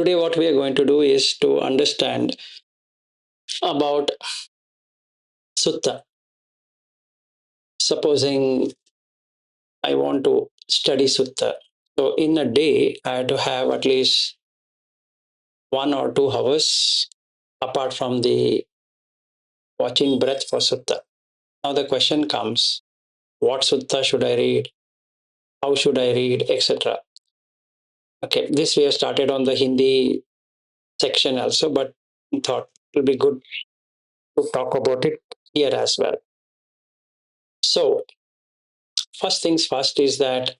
Today, what we are going to do is to understand about Sutta. Supposing I want to study Sutta. So, in a day, I have to have at least 1 or 2 hours apart from the watching breath for Sutta. Now, the question comes, what Sutta should I read? How should I read, etc. Okay, this we have started on the Hindi section also, but I thought it will be good to talk about it here as well. So, first things first is that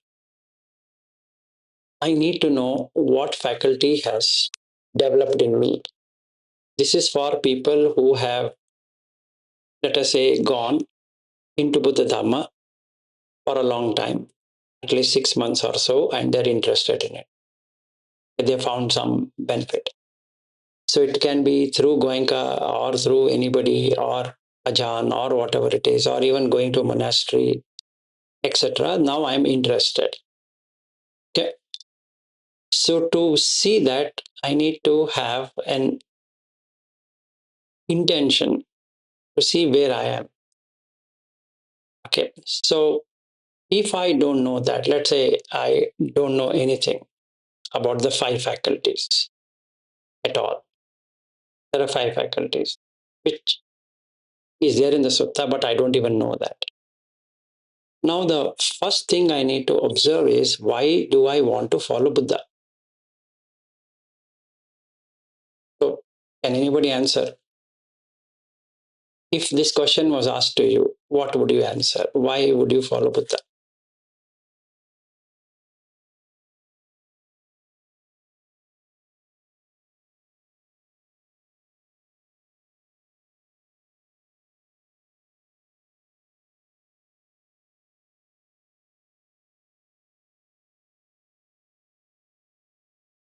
I need to know what faculty has developed in me. This is for people who have, let us say, gone into Buddha Dhamma for a long time, at least 6 months or so, and they're interested in it. They found some benefit. So it can be through Goenka or through anybody or Ajahn or whatever it is, or even going to a monastery, etc. Now I'm interested. Okay. So to see that, I need to have an intention to see where I am. Okay. So if I don't know that, let's say I don't know anything about the 5 faculties at all. There are 5 faculties, which is there in the sutta, but I don't even know that. Now, the first thing I need to observe is, why do I want to follow Buddha? So, can anybody answer? If this question was asked to you, what would you answer? Why would you follow Buddha?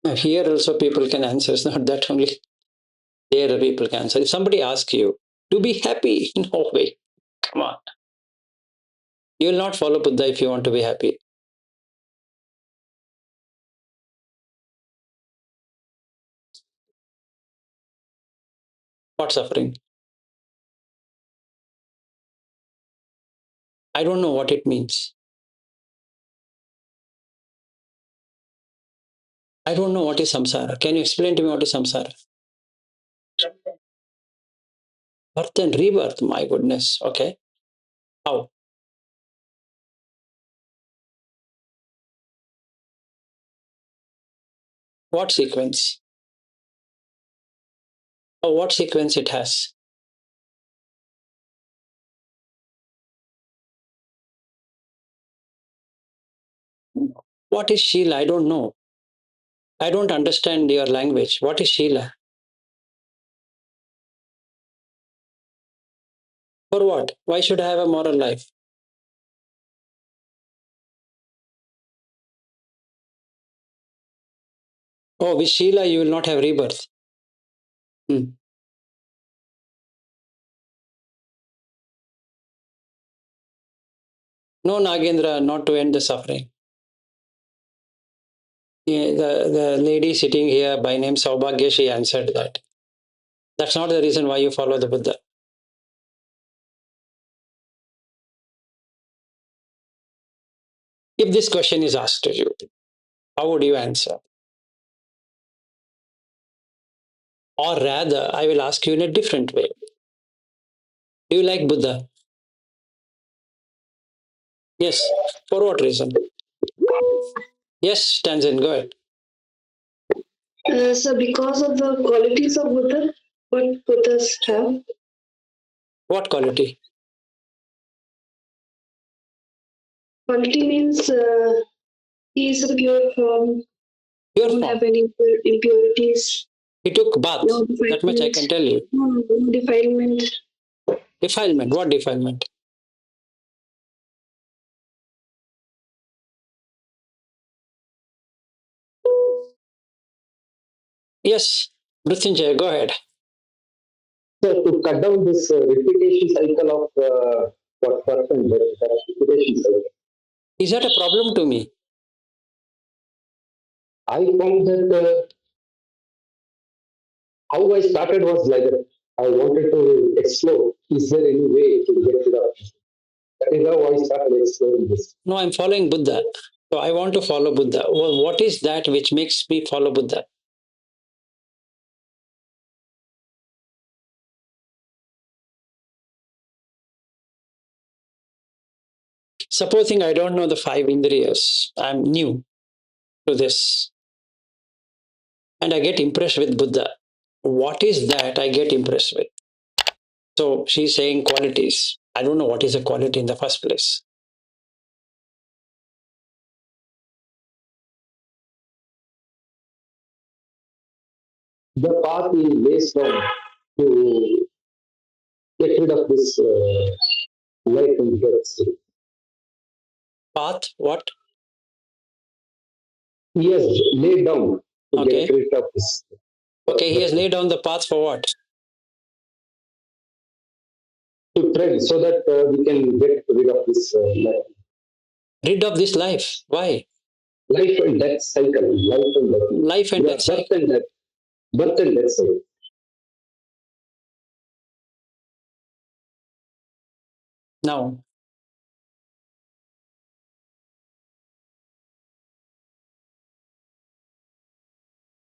Now, here also people can answer. It's not that only there the people can answer. If somebody asks you to be happy, no way. Come on. You will not follow Buddha if you want to be happy. What suffering? I don't know what it means. I don't know what is samsara. Can you explain to me what is samsara? Birth and rebirth. My goodness. Okay. How? What sequence? Oh, what sequence it has? What is Sheila? I don't know. I don't understand your language. What is Sheila? For what? Why should I have a moral life? Oh, with Sheila, you will not have rebirth. Hmm. No, Nagendra, not to end the suffering. Yeah, the lady sitting here by name Saubhagya, she answered that. That's not the reason why you follow the Buddha. If this question is asked to you, how would you answer? Or rather, I will ask you in a different way. Do you like Buddha? Yes. For what reason? Yes, Tanzan, go ahead. So because of the qualities of Buddha, what Buddhas have? What quality? Quality means he is a pure form, Pure don't form. have any impurities. He took bath. No That much I can tell you. No defilement. Defilement. What defilement? Yes, Mrityunjay, go ahead. So to cut down this repetition cycle of what person, that repetition cycle, Is that a problem to me? I found that how I started was like that. I wanted to explore. Is there any way to get rid of this? That is how I started exploring this. No, I'm following Buddha. So I want to follow Buddha. Well, what is that which makes me follow Buddha? Supposing I don't know the five indriyas, I'm new to this, and I get impressed with Buddha. What is that I get impressed with? So she's saying qualities. I don't know what is a quality in the first place. The path he lays down to get rid of this life and death state. Path, what? He has laid down to Okay. get rid of this. Okay, he has laid down the path for what? To tread so that we can get rid of this life. Rid of this life. Why? Life and death cycle. Life and death. Life and Yeah, death birth cycle. and death. Birth and death cycle. Now,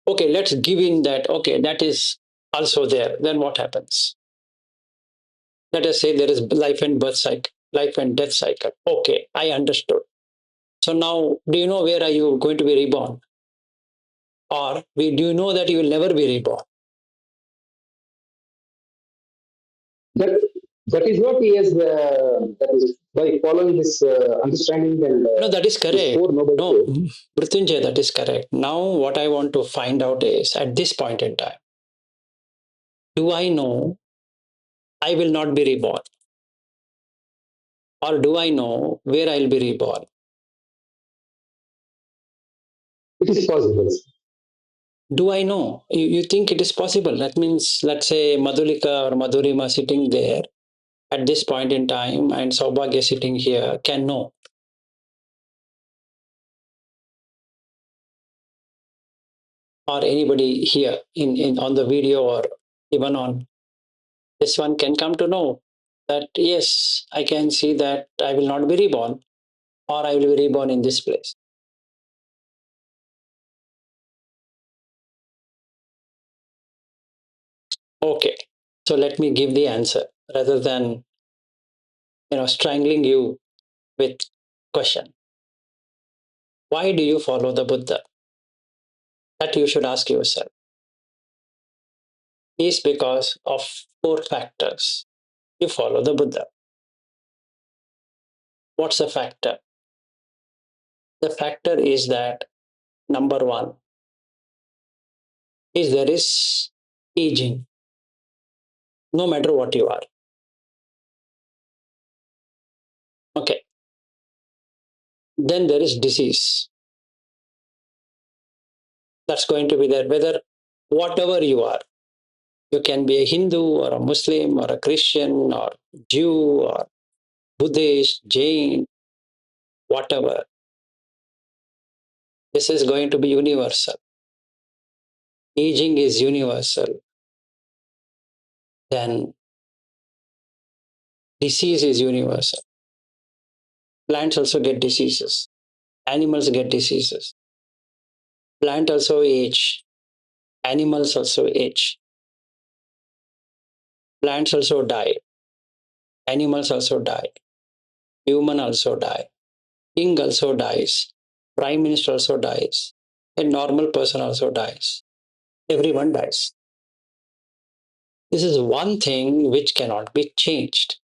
okay, let's give in that. Okay, that is also there. Then what happens? Let us say there is life and birth cycle, life and death cycle. Okay, I understood. So now, do you know where are you going to be reborn? Or do you know that you will never be reborn? That that is what he has. That is by following this understanding and No, that is these correct. four noble No, truths. Mrityunjay, that is correct. Now, what I want to find out is at this point in time, do I know I will not be reborn? Or do I know where I'll be reborn? It is possible. Do I know? You think it is possible? That means, let's say, Madhulika or Madhurima sitting there at this point in time and Saubhagya sitting here can know. Or anybody here in on the video or even on this one can come to know that yes, I can see that I will not be reborn or I will be reborn in this place. Okay, so let me give the answer rather than strangling you with question. Why do you follow the Buddha? That you should ask yourself. Is because of four factors. You follow the Buddha. What's the factor? The factor is that number one is there is aging, no matter what you are. Okay. Then there is disease. That's going to be there, whether whatever you are. You can be a Hindu or a Muslim or a Christian or Jew or Buddhist, Jain, whatever. This is going to be universal. Aging is universal. Then disease is universal. Plants also get diseases. Animals get diseases. Plant also age. Animals also age. Plants also die. Animals also die. Human also die. King also dies. Prime Minister also dies. A normal person also dies. Everyone dies. This is one thing which cannot be changed.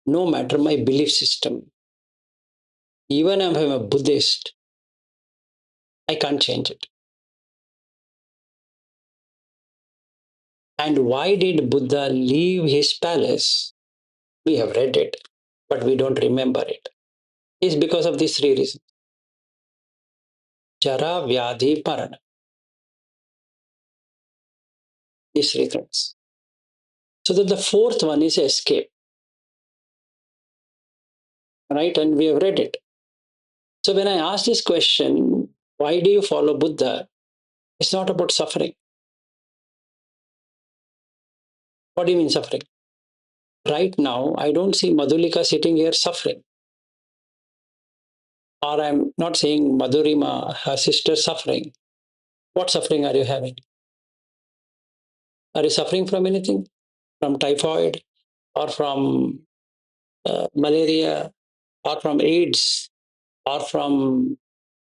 No matter my belief system. Even if I'm a Buddhist, I can't change it. And why did Buddha leave his palace? We have read it, but we don't remember it. It's because of these three reasons. Jara, Vyadhi, Marana. These three things. So that the fourth one is escape. Right? And we have read it. So when I ask this question, why do you follow Buddha? It's not about suffering. What do you mean suffering? Right now, I don't see Madhulika sitting here suffering. Or I'm not saying Madhurima, her sister, suffering. What suffering are you having? Are you suffering from anything? From typhoid or from malaria or from AIDS or from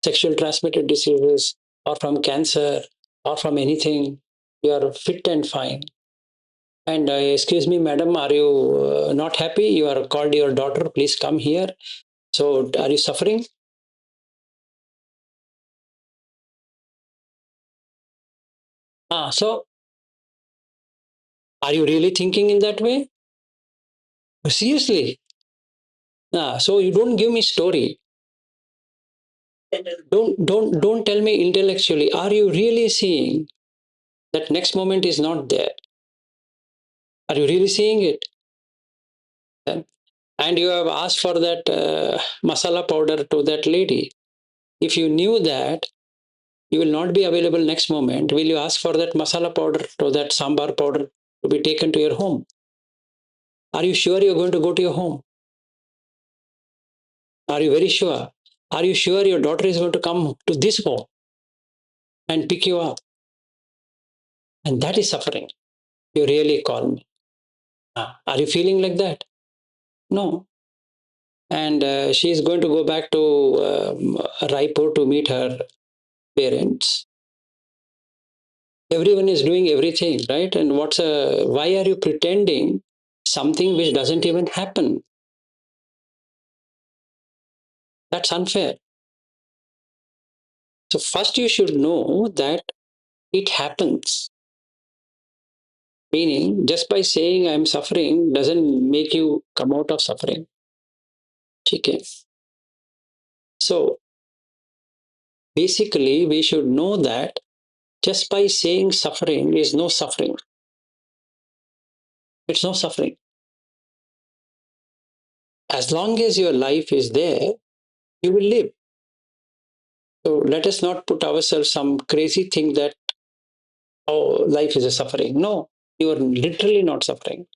sexual transmitted diseases or from cancer or from anything? You are fit and fine. And excuse me, madam, are you not happy? You are called your daughter, please come here. So are you suffering? So are you really thinking in that way? Seriously? So you don't give me story. Don't tell me intellectually. Are you really seeing that next moment is not there? Are you really seeing it? And you have asked for that masala powder to that lady. If you knew that you will not be available next moment, will you ask for that masala powder to that sambar powder to be taken to your home? Are you sure you're going to go to your home? Are you very sure? Are you sure your daughter is going to come to this home and pick you up? And that is suffering. You really call me. Are you feeling like that? No. And she is going to go back to Raipur to meet her parents. Everyone is doing everything, right? And why are you pretending something which doesn't even happen? That's unfair. So first you should know that it happens. Meaning, just by saying I'm suffering doesn't make you come out of suffering. Okay. So basically, we should know that just by saying suffering is no suffering. It's no suffering. As long as your life is there, you will live. So let us not put ourselves some crazy thing that, oh, life is a suffering. No, you are literally not suffering.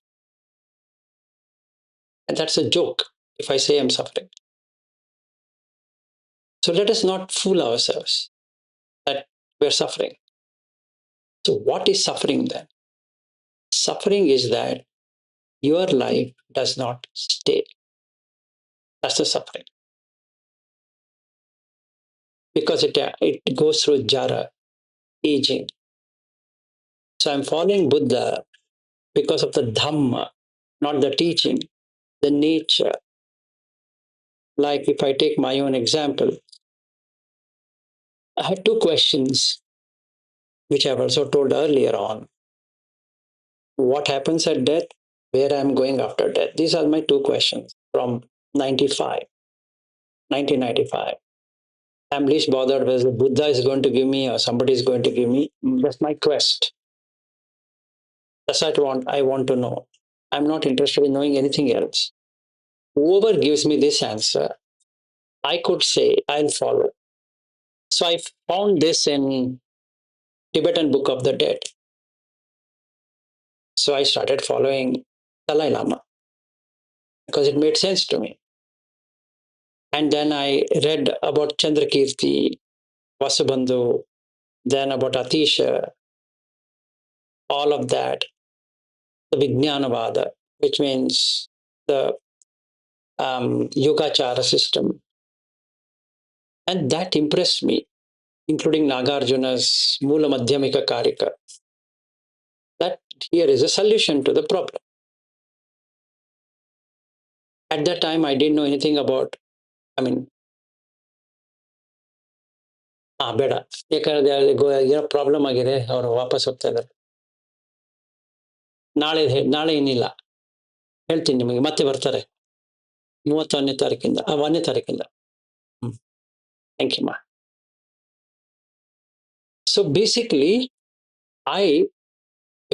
And that's a joke if I say I'm suffering. So let us not fool ourselves that we're suffering. So what is suffering then? Suffering is that your life does not stay. That's the suffering. Because it goes through jara, aging. So I'm following Buddha because of the Dhamma, not the teaching, the nature. Like if I take my own example, I had two questions, which I've also told earlier on. What happens at death? Where I'm going after death? These are my two questions from 95, 1995. I'm least bothered whether Buddha is going to give me or somebody is going to give me. That's my quest. That's what I want to know. I'm not interested in knowing anything else. Whoever gives me this answer, I could say I'll follow. So I found this in Tibetan Book of the Dead. So I started following Dalai Lama because it made sense to me. And then I read about Chandrakirti, Vasubandhu, then about Atisha, all of that, the Vijnanavada, which means the Yogachara system. And that impressed me, including Nagarjuna's Mula Madhyamika Karika. That here is a solution to the problem. At that time, I didn't know anything about, I mean, ಬೇಡ ಯಾಕಂದ್ರೆ ಏನೋ problem ಆಗಿದೆ ಅವರು ವಾಪಸ್ ಹೋಗ್ತಾ ಇದ್ದಾರೆ ನಾಳೆ ಏನಿಲ್ಲ ಹೇಳ್ತೀನಿ ನಿಮಗೆ ಮತ್ತೆ ಬರ್ತಾರೆ 31ನೇ ತಾರೀಕಿಂದ 1ನೇ ತಾರೀಕಿಂದ ಥ್ಯಾಂಕ್ ಯು ಮಾ so basically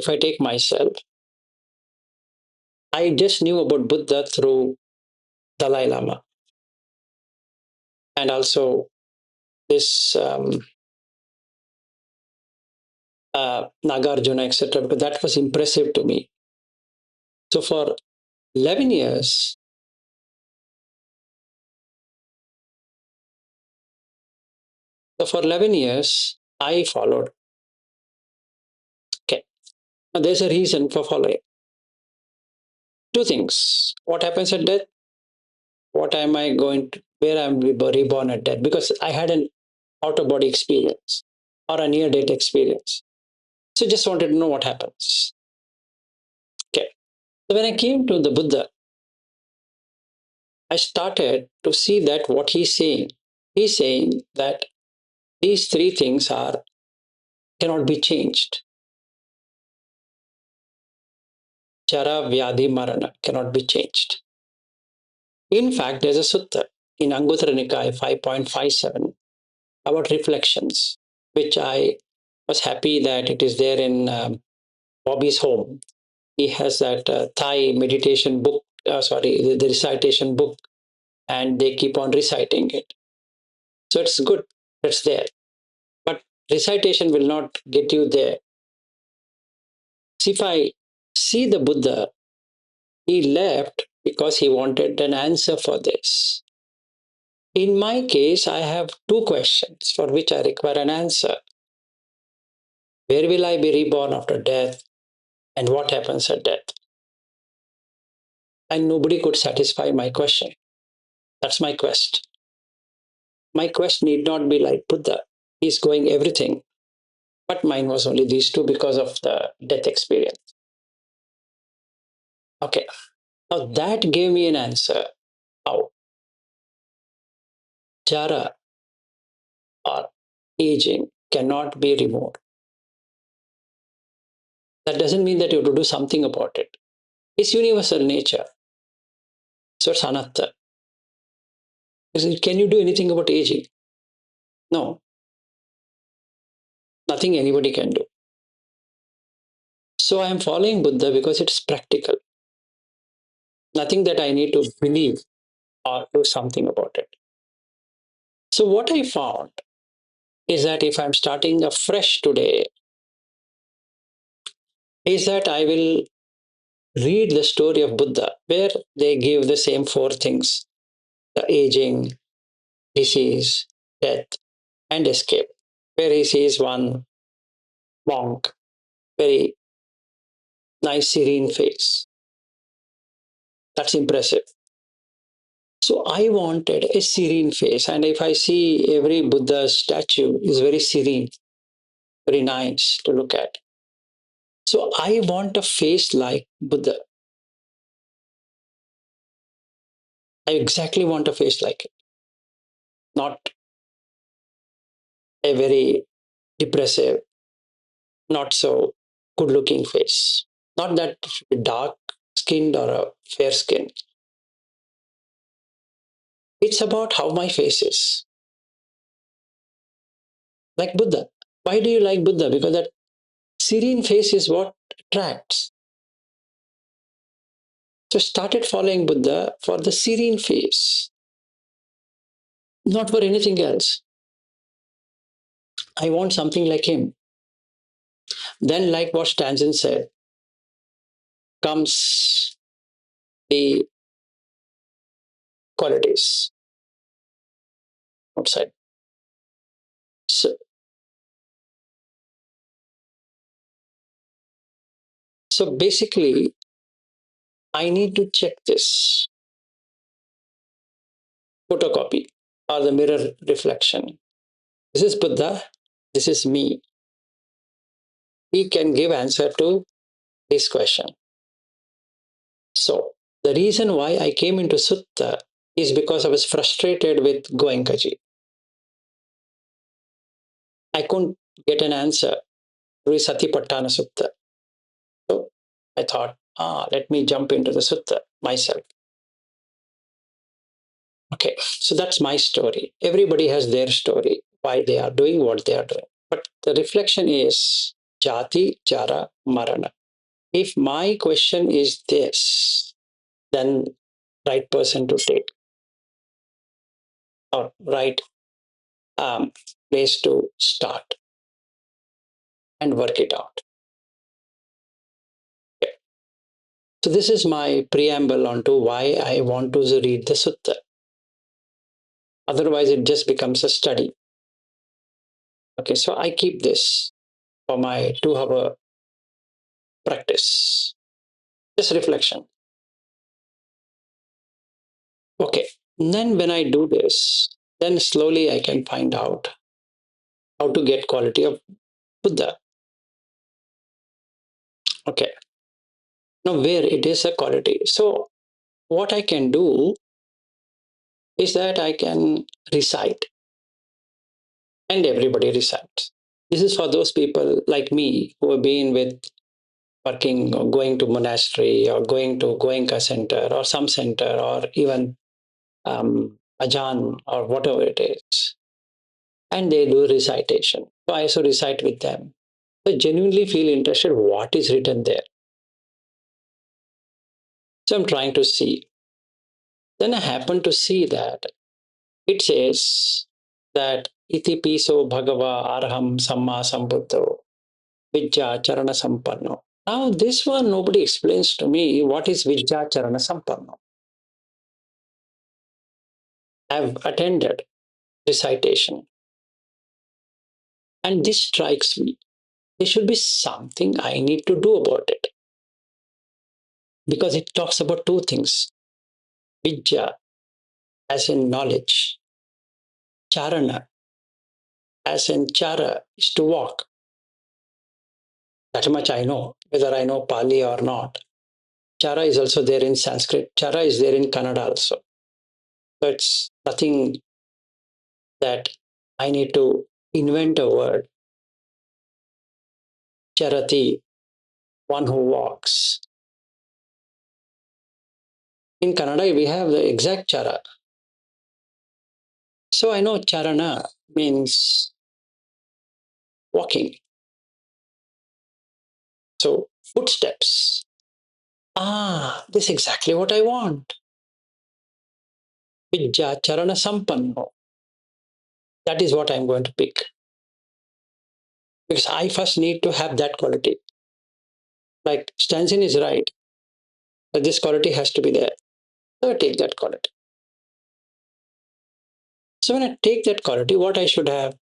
if I take myself, I just knew about Buddha through Dalai Lama and also this Nagarjuna, etc. Because that was impressive to me. So for 11 years, I followed. Okay. Now there's a reason for following. Two things. What happens at death? What am I going to, where I'm reborn at death? Because I had an out of body experience or a near death experience. So just wanted to know what happens. Okay. So when I came to the Buddha, I started to see that what he's saying that these three things are cannot be changed. Jara, Vyadhi, Marana cannot be changed. In fact, there's a sutta in Anguttara Nikaya 5.57 about reflections, which I was happy that it is there in Bobby's home. He has that Thai meditation book, the recitation book, and they keep on reciting it. So it's good, it's there. But recitation will not get you there. See, if I see the Buddha, he left because he wanted an answer for this. In my case, I have two questions for which I require an answer. Where will I be reborn after death? And what happens at death? And nobody could satisfy my question. That's my quest. My quest need not be like Buddha. He's going everything. But mine was only these two because of the death experience. Okay. Now that gave me an answer. How? Jara or aging cannot be removed. That doesn't mean that you have to do something about it. It's universal nature. So it's anatta. Can you do anything about aging? No. Nothing anybody can do. So I am following Buddha because it's practical. Nothing that I need to believe or do something about it. So what I found is that if I'm starting afresh today, is that I will read the story of Buddha, where they give the same four things: the aging, disease, death, and escape. Where he sees one monk, very nice, serene face. That's impressive. So I wanted a serene face. And if I see every Buddha statue is very serene, very nice to look at. So I want a face like Buddha. I exactly want a face like it, not a very depressive, not so good looking face. Not that dark skinned or a fair skin. It's about how my face is. Like Buddha. Why do you like Buddha? Because that serene face is what attracts. So started following Buddha for the serene face, not for anything else. I want something like him. Then, like what Stanton said, comes the qualities outside. So, so basically, I need to check this photocopy or the mirror reflection. This is Buddha. This is me. He can give answer to this question. So the reason why I came into Sutta is because I was frustrated with Goenkaji. I couldn't get an answer through Satipatthana Sutta. So I thought, let me jump into the Sutta myself. Okay, so that's my story. Everybody has their story, why they are doing what they are doing. But the reflection is Jati, Jara, Marana. If my question is this, then right person to take or right place to start and work it out. Okay. So this is my preamble onto why I want to read the sutta. Otherwise, it just becomes a study. Okay, so I keep this for my 2 hour practice. Just reflection. Okay, and then when I do this, then slowly I can find out how to get quality of Buddha. Okay, now where it is a quality. So what I can do is that I can recite, and everybody recites. This is for those people like me who have been with working or going to monastery or going to Goenka center or some center or even Ajan or whatever it is. And they do recitation. So I also recite with them. So I genuinely feel interested what is written there. So I'm trying to see. Then I happen to see that it says that iti piso bhagava arham samma sambuddho vidya charana sampanno. Now this one nobody explains to me what is vidya charana sampanno. I've attended recitation and this strikes me. There should be something I need to do about it because it talks about two things: vidya as in knowledge, charana as in chara is to walk. That much I know, whether I know Pali or not. Chara is also there in Sanskrit. Chara is there in Kannada also. So it's nothing that I need to invent a word. Charati, one who walks. In Kannada, we have the exact chara. So I know charana means walking. So footsteps. This is exactly what I want. Vidya charana sampanno. That is what I'm going to pick. Because I first need to have that quality. Like Stanton is right, that this quality has to be there. So I take that quality. So when I take that quality, what I should have,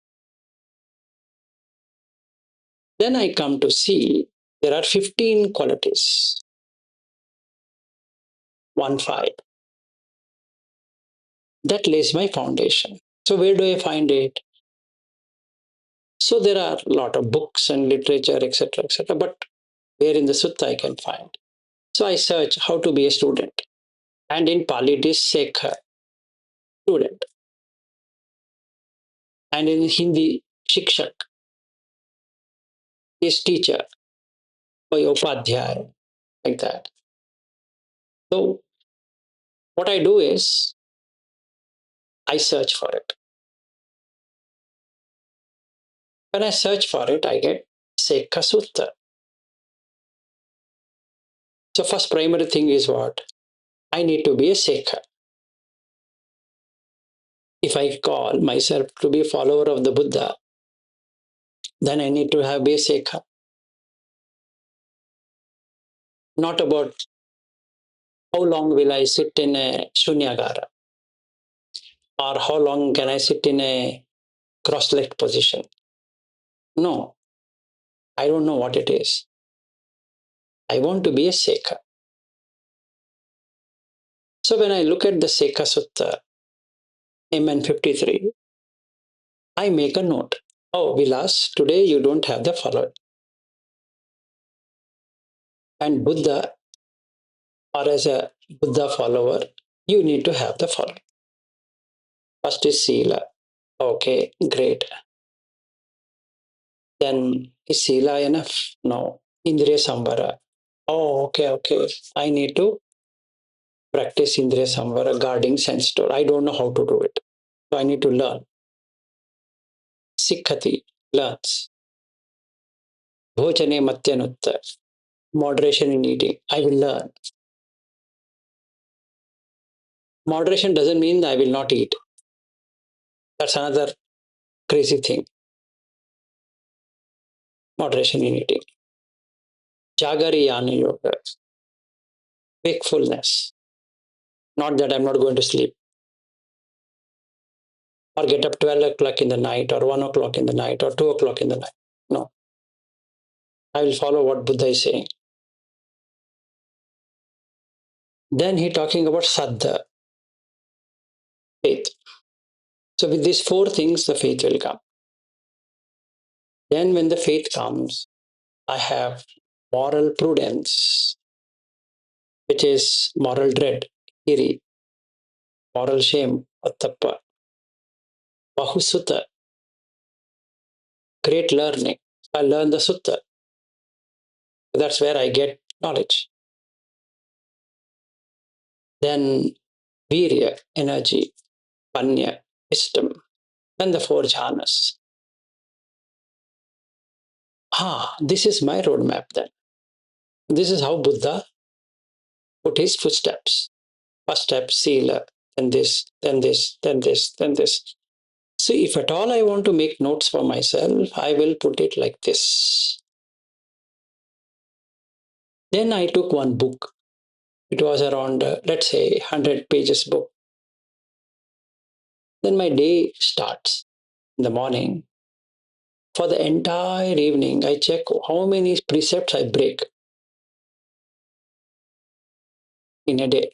then I come to see there are 15 qualities. 1 5. That lays my foundation. So where do I find it? So there are a lot of books and literature, etc., but where in the sutta I can find? So I search how to be a student. And in Pali it is Sekha, student. And in Hindi, Shikshak is teacher, or Upadhyaya, like that. So what I do is I search for it. When I search for it, I get Sekha Sutta. So first primary thing is what? I need to be a Sekha. If I call myself to be a follower of the Buddha, then I need to be a Sekha. Not about how long will I sit in a shunyagara or how long can I sit in a cross-legged position. No, I don't know what it is. I want to be a Sekha. So when I look at the Sekha Sutta, MN 53, I make a note. Oh, Vilas, today you don't have the follower. And Buddha, or as a Buddha follower, you need to have the following. First is Sila. Okay, great. Then is Sila enough? No. Indriya Sambara. Oh, okay. I need to practice Indriya Sambara, guarding sense door. I don't know how to do it. So I need to learn. Sikhati learns. Bhojane Matyanutta. Moderation in eating. I will learn. Moderation doesn't mean I will not eat. That's another crazy thing. Moderation in eating. Jagariyana yoga. wakefulness. Not that I'm not going to sleep or get up 12 o'clock in the night or 1 o'clock in the night or 2 o'clock in the night. No, I will follow what Buddha is saying. Then he talking about Saddha, faith. So with these four things, the faith will come. Then when the faith comes, I have moral prudence, which is moral dread, iri, moral shame, attappa, bahusutta, great learning. I learn the sutta. That's where I get knowledge. Then virya, energy, panya, wisdom, and the four jhanas. This is my roadmap then. This is how Buddha put his footsteps. First step, sila, then this, then this, then this, then this. So if at all I want to make notes for myself, I will put it like this. Then I took one book. It was around, let's say, 100 pages book. Then my day starts in the morning. For the entire evening, I check how many precepts I break in a day.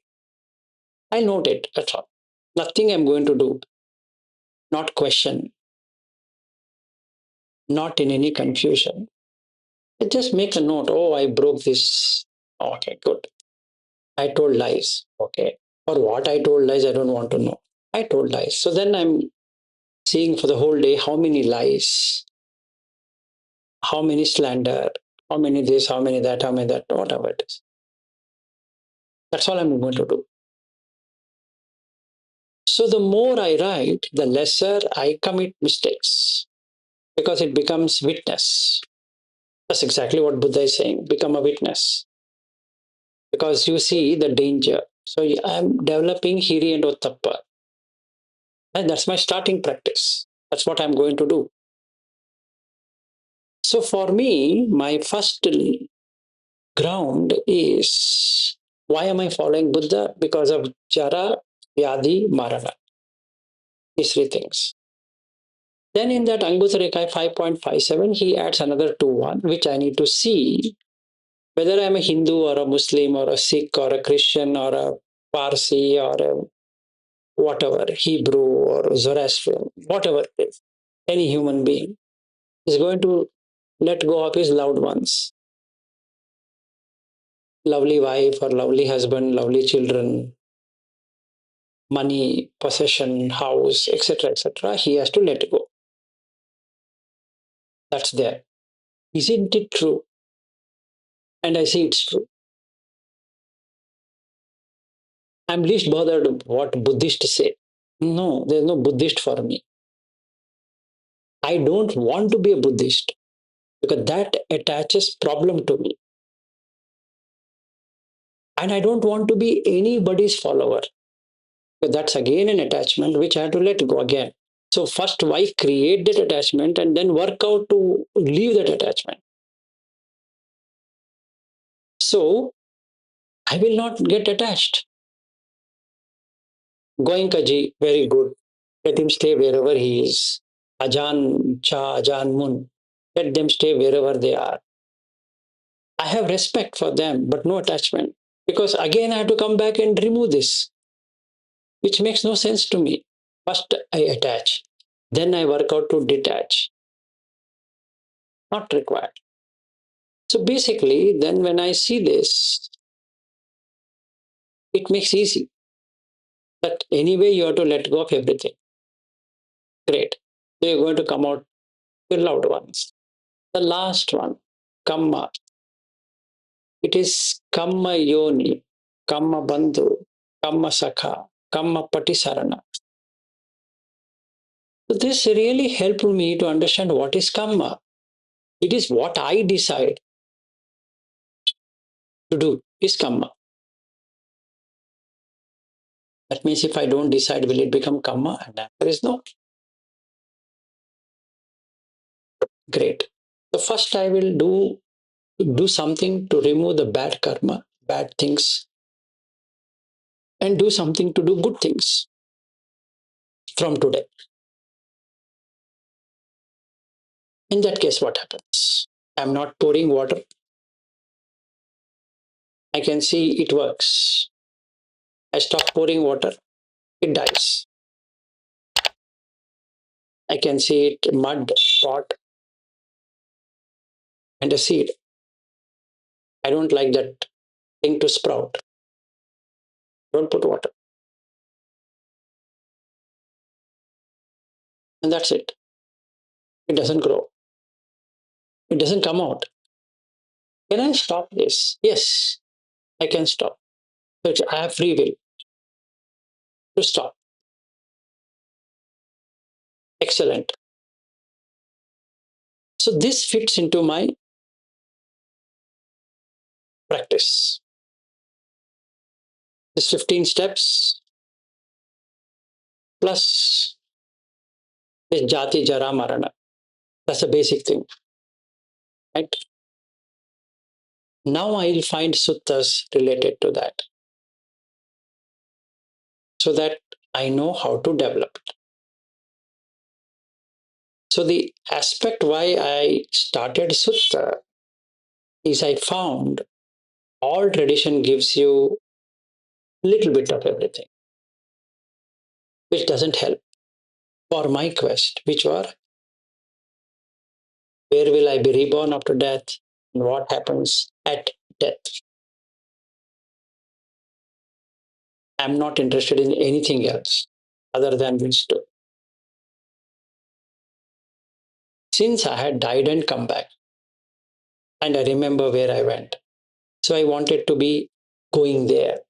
I note it, that's all. Nothing I'm going to do. Not question, not in any confusion. I just make a note. Oh, I broke this. Okay, good. I told lies. Okay. Or what I told lies, I don't want to know. I told lies. So then I'm seeing for the whole day how many lies, how many slander, how many this, how many that, how many that, whatever it is. That's all I'm going to do. So the more I write, the lesser I commit mistakes because it becomes witness. That's exactly what Buddha is saying. Become a witness. Because you see the danger. So I'm developing Hiri and Ottappa. And that's my starting practice. That's what I'm going to do. So for me, my first ground is why am I following Buddha? Because of Jara, Vyadhi, Marana. These three things. Then in that Anguttara 5.57, he adds another 2.1, which I need to see whether I'm a Hindu or a Muslim or a Sikh or a Christian or a Parsi or a whatever, Hebrew or Zoroastrian, whatever it is, any human being is going to let go of his loved ones. Lovely wife or lovely husband, lovely children, money, possession, house, etc., etc. He has to let go. That's there. Isn't it true? And I say it's true. I'm least bothered what Buddhists say. No, there's no Buddhist for me. I don't want to be a Buddhist because that attaches problem to me. And I don't want to be anybody's follower. Because that's again an attachment which I have to let go again. So first, why create that attachment and then work out to leave that attachment? So I will not get attached. Goenkaji, very good. Let him stay wherever he is. Ajahn Chah, Ajahn Mun. Let them stay wherever they are. I have respect for them, but no attachment. Because again, I have to come back and remove this, which makes no sense to me. First, I attach. Then I work out to detach. Not required. So basically, then when I see this, it makes easy. That anyway, you have to let go of everything. Great. So you're going to come out your loved ones. The last one, Kamma. It is Kamma Yoni, Kamma Bandhu, Kamma Sakha, Kamma Patisarana. So this really helped me to understand what is Kamma. It is what I decide to do is Kamma. That means if I don't decide, will it become Kamma? And the answer is no. Great. So first I will do something to remove the bad karma, bad things and do something to do good things from today. In that case, what happens? I'm not pouring water. I can see it works. I stop pouring water, it dies. I can see it mud, pot, and a seed. I don't like that thing to sprout. Don't put water. And that's it. It doesn't grow. It doesn't come out. Can I stop this? Yes, I can stop. But I have free will to stop. Excellent. So this fits into my practice. This 15 steps plus this jati jara marana. That's a basic thing. Right? Now I'll find suttas related to that so that I know how to develop it. So the aspect why I started sutta is I found all tradition gives you a little bit of everything, which doesn't help for my quest, which were where will I be reborn after death and what happens at death. I'm not interested in anything else other than these two. Since I had died and come back, and I remember where I went, so I wanted to be going there.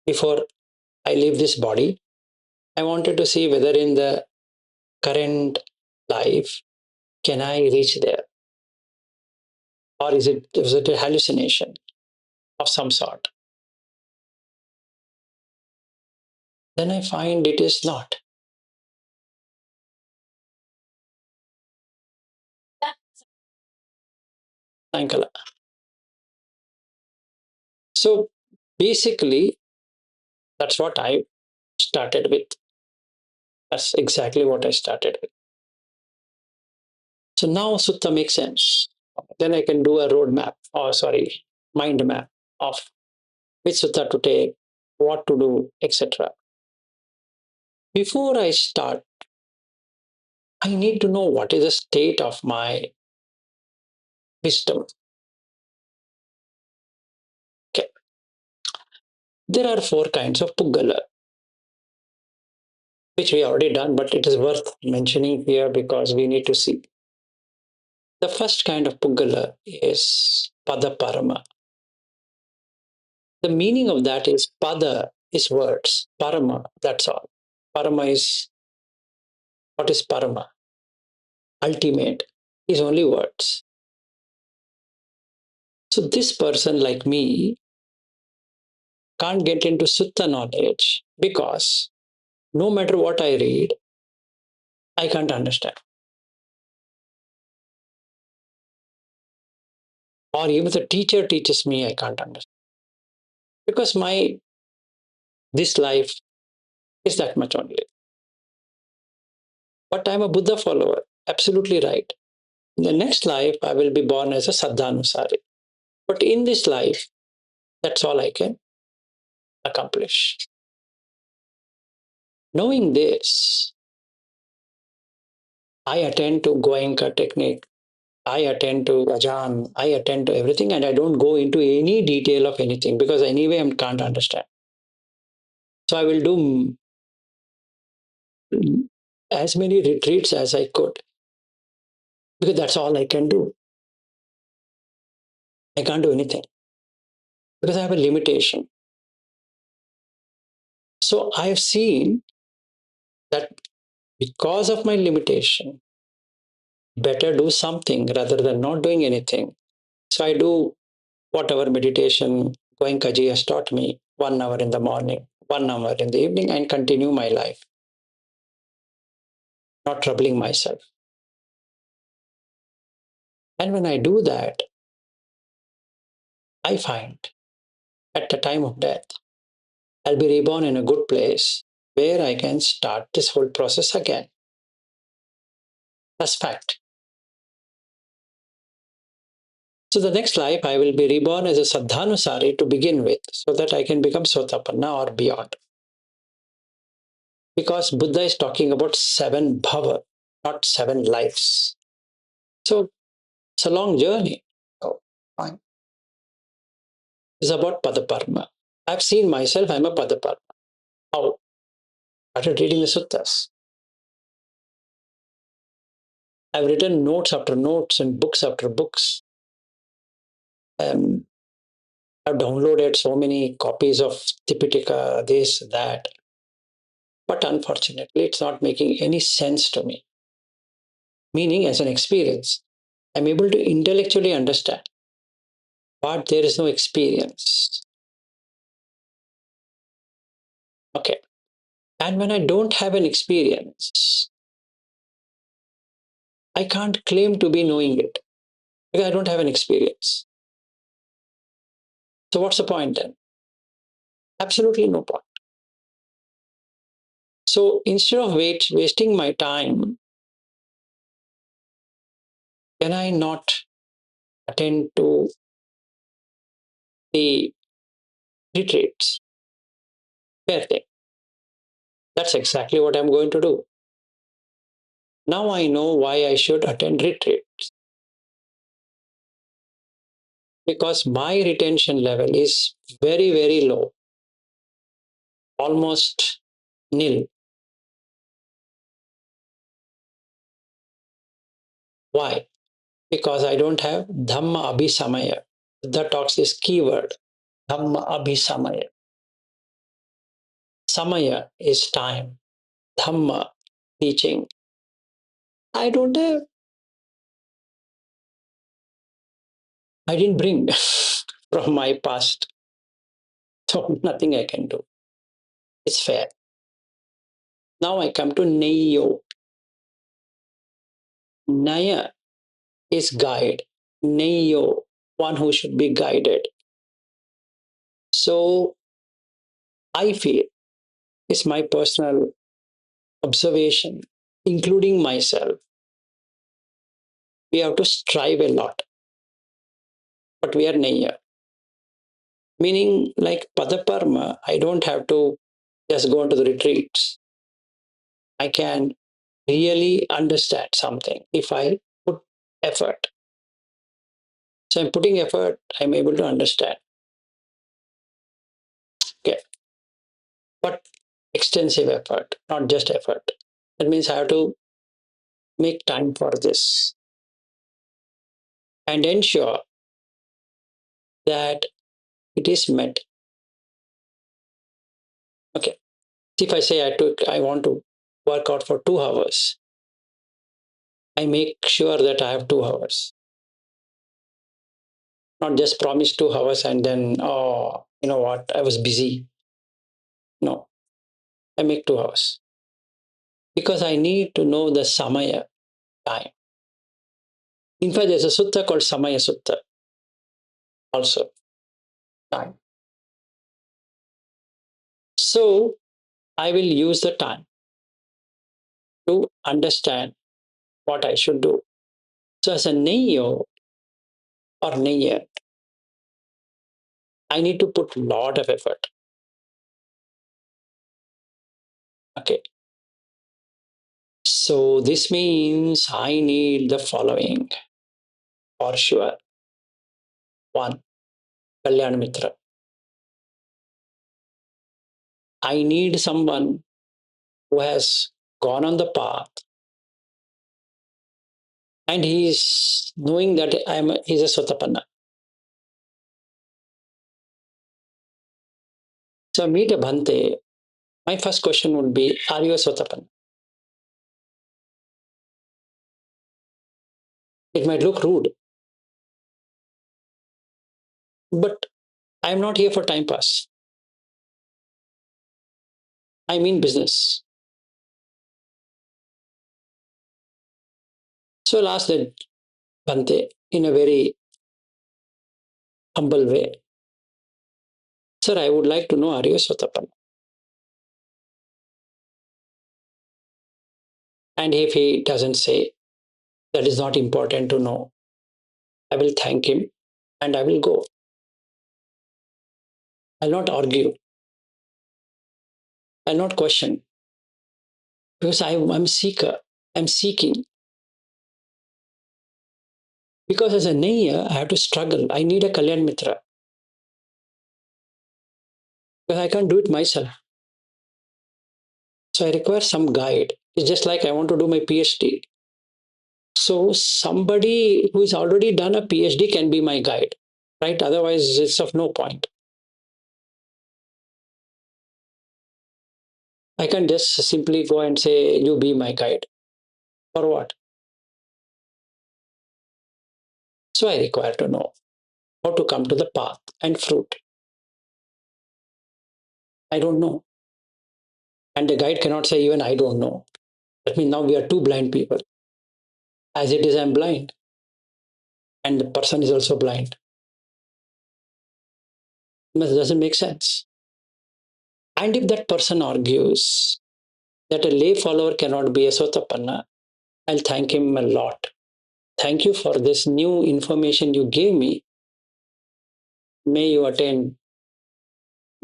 Before I leave this body, I wanted to see whether in the current life, can I reach there? Or is it a hallucination of some sort? Then I find it is not. Sankala. So basically, that's what I started with. That's exactly what I started with. So now Sutta makes sense. Then I can do a roadmap, or sorry, mind map of which Sutta to take, what to do, etc. Before I start, I need to know what is the state of my wisdom. Okay. There are four kinds of Puggala, which we already done, but it is worth mentioning here because we need to see. The first kind of Puggala is Pada Parama. The meaning of that is Pada is words, Parama, that's all. Parama is what is Parama? Ultimate is only words. So this person like me can't get into Sutta knowledge because no matter what I read, I can't understand. Or even the teacher teaches me, I can't understand. Because my this life is that much only. But I'm a Buddha follower, absolutely right. In the next life, I will be born as a Saddhanusari. But in this life, that's all I can accomplish. Knowing this, I attend to Goenka technique. I attend to Ajan. I attend to everything, and I don't go into any detail of anything because anyway I can't understand. So I will do as many retreats as I could because that's all I can do. I can't do anything because I have a limitation. So I have seen that because of my limitation, better do something rather than not doing anything. So I do whatever meditation Goenkaji has taught me, 1 hour in the morning, 1 hour in the evening, and continue my life, not troubling myself. And when I do that, I find at the time of death, I'll be reborn in a good place where I can start this whole process again. That's fact. So the next life, I will be reborn as a Saddhanusari to begin with, so that I can become Sotapanna or beyond. Because Buddha is talking about 7 bhava, not 7 lives. So it's a long journey. So fine. It's about Padaparma. I've seen myself, I'm a Padaparma. How? I started reading the suttas. I've written notes after notes and books after books. I've downloaded so many copies of Tipitaka, this, that. But unfortunately, it's not making any sense to me. Meaning, as an experience, I'm able to intellectually understand, but there is no experience. Okay. And when I don't have an experience, I can't claim to be knowing it because I don't have an experience. So, what's the point then? Absolutely no point. So, instead of wasting my time, can I not attend to the retreats? Fair thing. That's exactly what I'm going to do. Now I know why I should attend retreats. Because my retention level is very, very low, almost nil. Why? Because I don't have Dhamma Abhisamaya. That talks this keyword, Dhamma Abhisamaya. Samaya is time, Dhamma, teaching. I don't have, I didn't bring from my past. So nothing I can do. It's fair. Now I come to Neyo. Naya is guide. Neyo, one who should be guided. So I feel it's my personal observation, including myself. We have to strive a lot, but we are Neya. Meaning, like Padaparma, I don't have to just go into the retreats. I can really understand something if I put effort. So I'm putting effort, I'm able to understand. Okay. But extensive effort, not just effort. That means I have to make time for this and ensure that it is met. Okay. If I say I want to work out for 2 hours, I make sure that I have 2 hours. Not just promise 2 hours and then, oh, you know what, I was busy. No, I make 2 hours. Because I need to know the Samaya time. In fact, there's a sutta called Samaya Sutta also. Time. So I will use the time to understand what I should do. So as a Neyo or Neya, I need to put a lot of effort. Okay. So this means I need the following for sure. 1, Kalyana Mitra. I need someone who has gone on the path and he's knowing that he's a Sotapanna. So I meet a Bhante. My first question would be, are you a Sotapanna? It might look rude, but I'm not here for time pass. I mean business. So I'll ask that Bhante in a very humble way. Sir, I would like to know, are you Sotapanna? And if he doesn't say, that is not important to know, I will thank him and I will go. I'll not argue. I'll not question. Because I'm seeker. I'm seeking. Because as a Naya, I have to struggle. I need a Kalyana Mitra. Because I can't do it myself. So I require some guide. It's just like I want to do my PhD. So somebody who has already done a PhD can be my guide, right? Otherwise, it's of no point. I can just simply go and say, you be my guide. For what? So I require to know how to come to the path and fruit. I don't know. And the guide cannot say, even I don't know. That means now we are two blind people. As it is, I'm blind. And the person is also blind. It doesn't make sense. And if that person argues that a lay follower cannot be a Sotapanna, I'll thank him a lot. Thank you for this new information you gave me. May you attain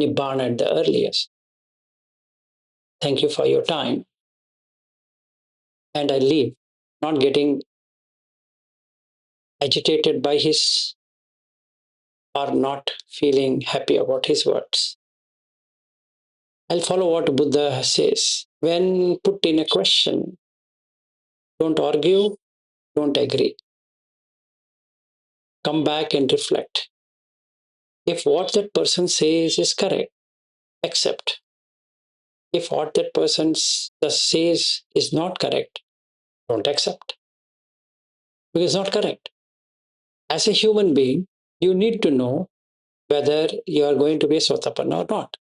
Nibbana at the earliest. Thank you for your time. And I leave, not getting agitated by his or not feeling happy about his words. I'll follow what Buddha says. When put in a question, don't argue, don't agree. Come back and reflect. If what that person says is correct, accept. If what that person says is not correct, don't accept. Because it's not correct. As a human being, you need to know whether you are going to be a Sotapanna or not.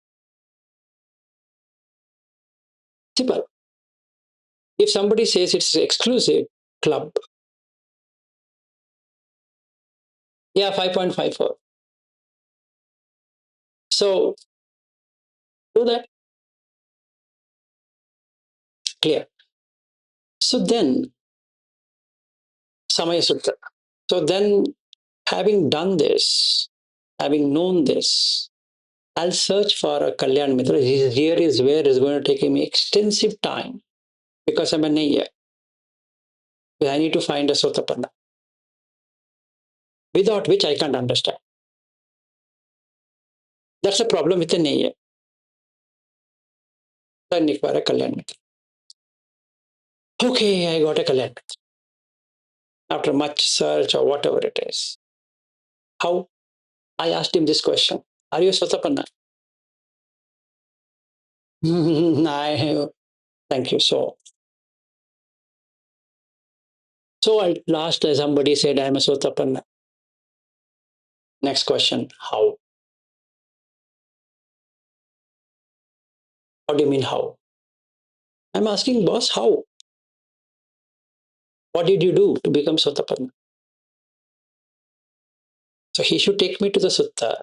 Simple. If somebody says it's exclusive club, yeah, 5.54. So do that. Clear. So then, Samaya Sutta. So then, having done this, having known this, I'll search for a Kalyana Mitra. Here is where it's going to take me extensive time because I'm a Naya. I need to find a Sotapanna, without which I can't understand. That's the problem with the Naya. I require a Kalyana Mitra. Okay, I got a Kalyana Mitra. After much search or whatever it is. How? I asked him this question. Are you a Sotapanna? I thank you. So at last somebody said, I'm a Sotapanna. Next question, how? How do you mean how? I'm asking boss, how? What did you do to become Sotapanna? So he should take me to the sutta,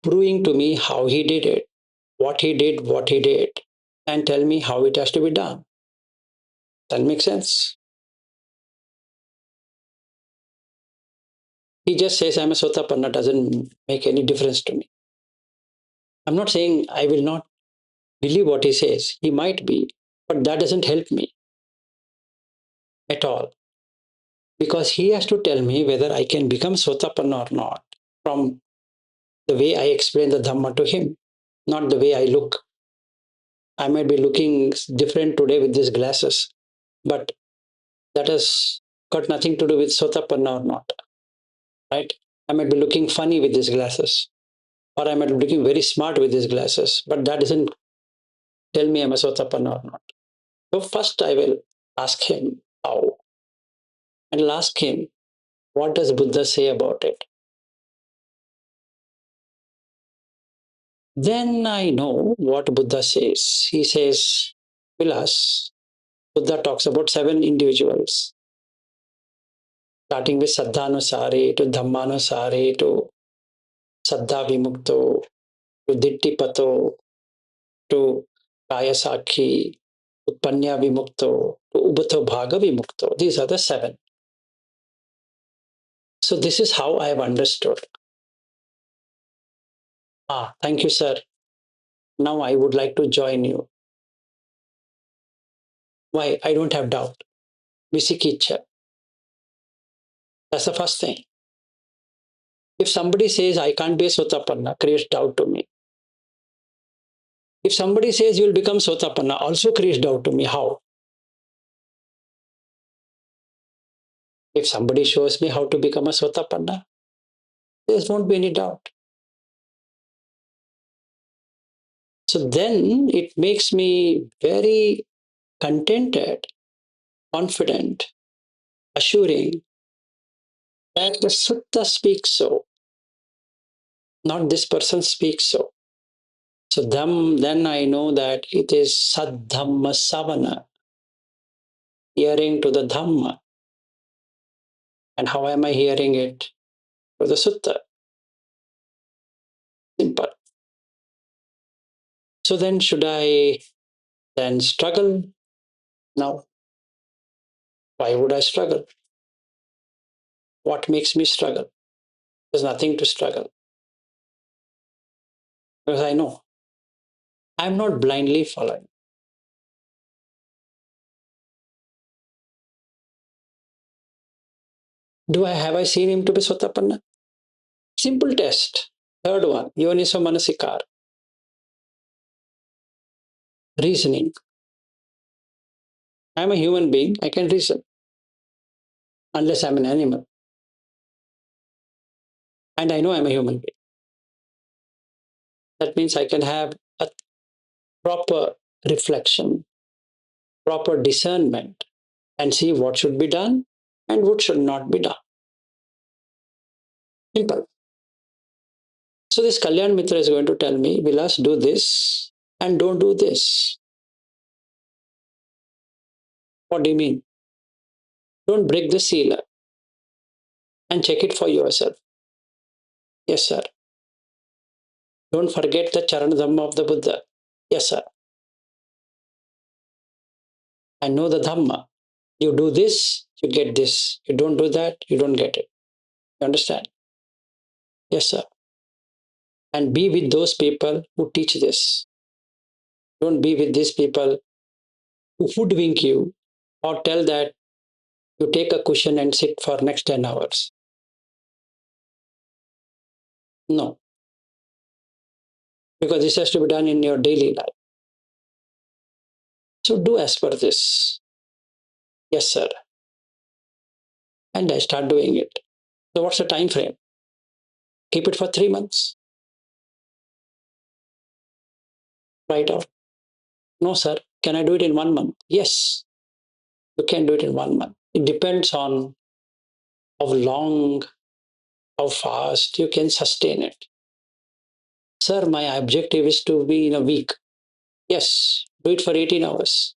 proving to me how he did it, what he did, and tell me how it has to be done. That makes sense. He just says I'm a Sotapanna doesn't make any difference to me. I'm not saying I will not believe what he says. He might be, but that doesn't help me at all. Because he has to tell me whether I can become Sotapanna or not from the way I explain the Dhamma to him, not the way I look. I might be looking different today with these glasses, but that has got nothing to do with Sotapanna or not, right? I might be looking funny with these glasses, or I might be looking very smart with these glasses, but that doesn't tell me I'm a Sotapanna or not. So first I will ask him how, and I'll ask him, what does Buddha say about it? Then I know what Buddha says. He says, Vilas, Buddha talks about 7 individuals, starting with Saddhanusari to Dhammanusari to Saddha Vimukto to Dittipato, to Kayasakhi, to Panya Vimukto, to Ubato Bhaga Vimukto. These are the 7. So this is how I have understood. Thank you, sir. Now I would like to join you. Why? I don't have doubt. Visikiccha. That's the first thing. If somebody says I can't be a Sotapanna, creates doubt to me. If somebody says you will become Sotapanna, also creates doubt to me. How? If somebody shows me how to become a Sotapanna, there won't be any doubt. So then it makes me very contented, confident, assuring that the Sutta speaks so, not this person speaks so. So then I know that it is Saddhamma Savana, hearing to the Dhamma. And how am I hearing it? Through the Sutta. Simple. So then should I then struggle? No. Why would I struggle? What makes me struggle? There's nothing to struggle. Because I know I'm not blindly following. Have I seen him to be Sotapanna? Simple test. Third one, Yoniso Manasikar. Reasoning. I'm a human being, I can reason. Unless I'm an animal. And I know I'm a human being. That means I can have a proper reflection, proper discernment, and see what should be done and what should not be done. Simple. So this Kalyana Mitra is going to tell me, Vilas, do this and don't do this. What do you mean? Don't break the seal and check it for yourself. Yes, sir. Don't forget the Charana Dhamma of the Buddha. Yes, sir. I know the Dhamma. You do this, you get this. You don't do that, you don't get it. You understand? Yes, sir. And be with those people who teach this. Don't be with these people who hoodwink you or tell that you take a cushion and sit for next 10 hours. No, because this has to be done in your daily life. So do as per this. Yes, sir. And I start doing it. So what's the time frame? Keep it for 3 months. Write out. No, sir. Can I do it in 1 month? Yes, you can do it in 1 month. It depends on how long, how fast you can sustain it. Sir, my objective is to be in a week. Yes, do it for 18 hours.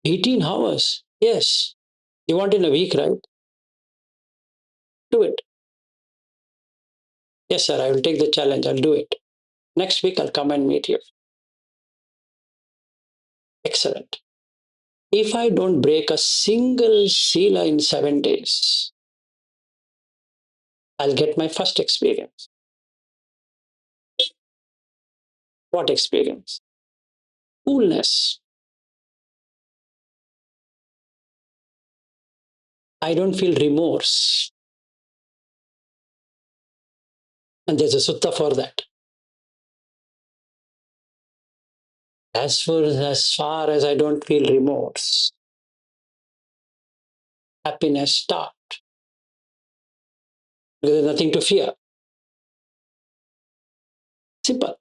18 hours? Yes. You want in a week, right? Do it. Yes, sir, I will take the challenge. I'll do it. Next week, I'll come and meet you. Excellent. If I don't break a single sila in 7 days, I'll get my first experience. What experience? Coolness. I don't feel remorse. And there's a sutta for that. As far as I don't feel remorse, happiness start. There's nothing to fear. Simple.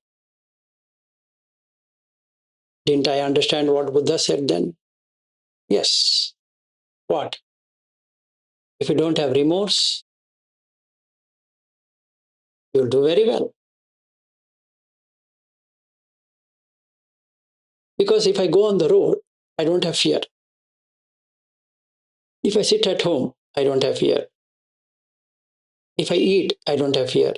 Didn't I understand what Buddha said then? Yes. What? If you don't have remorse, you'll do very well. Because if I go on the road, I don't have fear. If I sit at home, I don't have fear. If I eat, I don't have fear.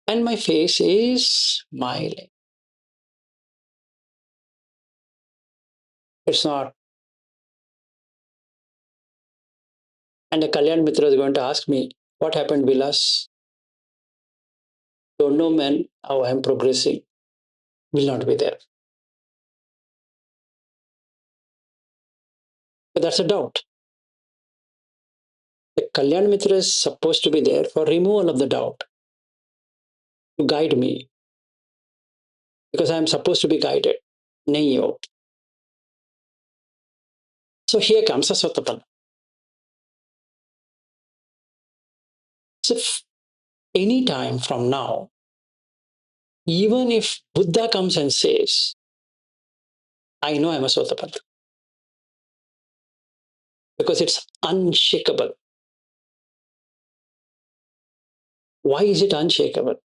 And my face is smiling. It's not. And the Kalyana Mitra is going to ask me, what happened, Vilas? Don't know, man, how I'm progressing. Will not be there. But that's a doubt. The Kalyana Mitra is supposed to be there for removal of the doubt, to guide me, because I'm supposed to be guided. Nayo. So here comes a Sotapanna. So any time from now, even if Buddha comes and says, I know I'm a Sotapanna, because it's unshakable. Why is it unshakable?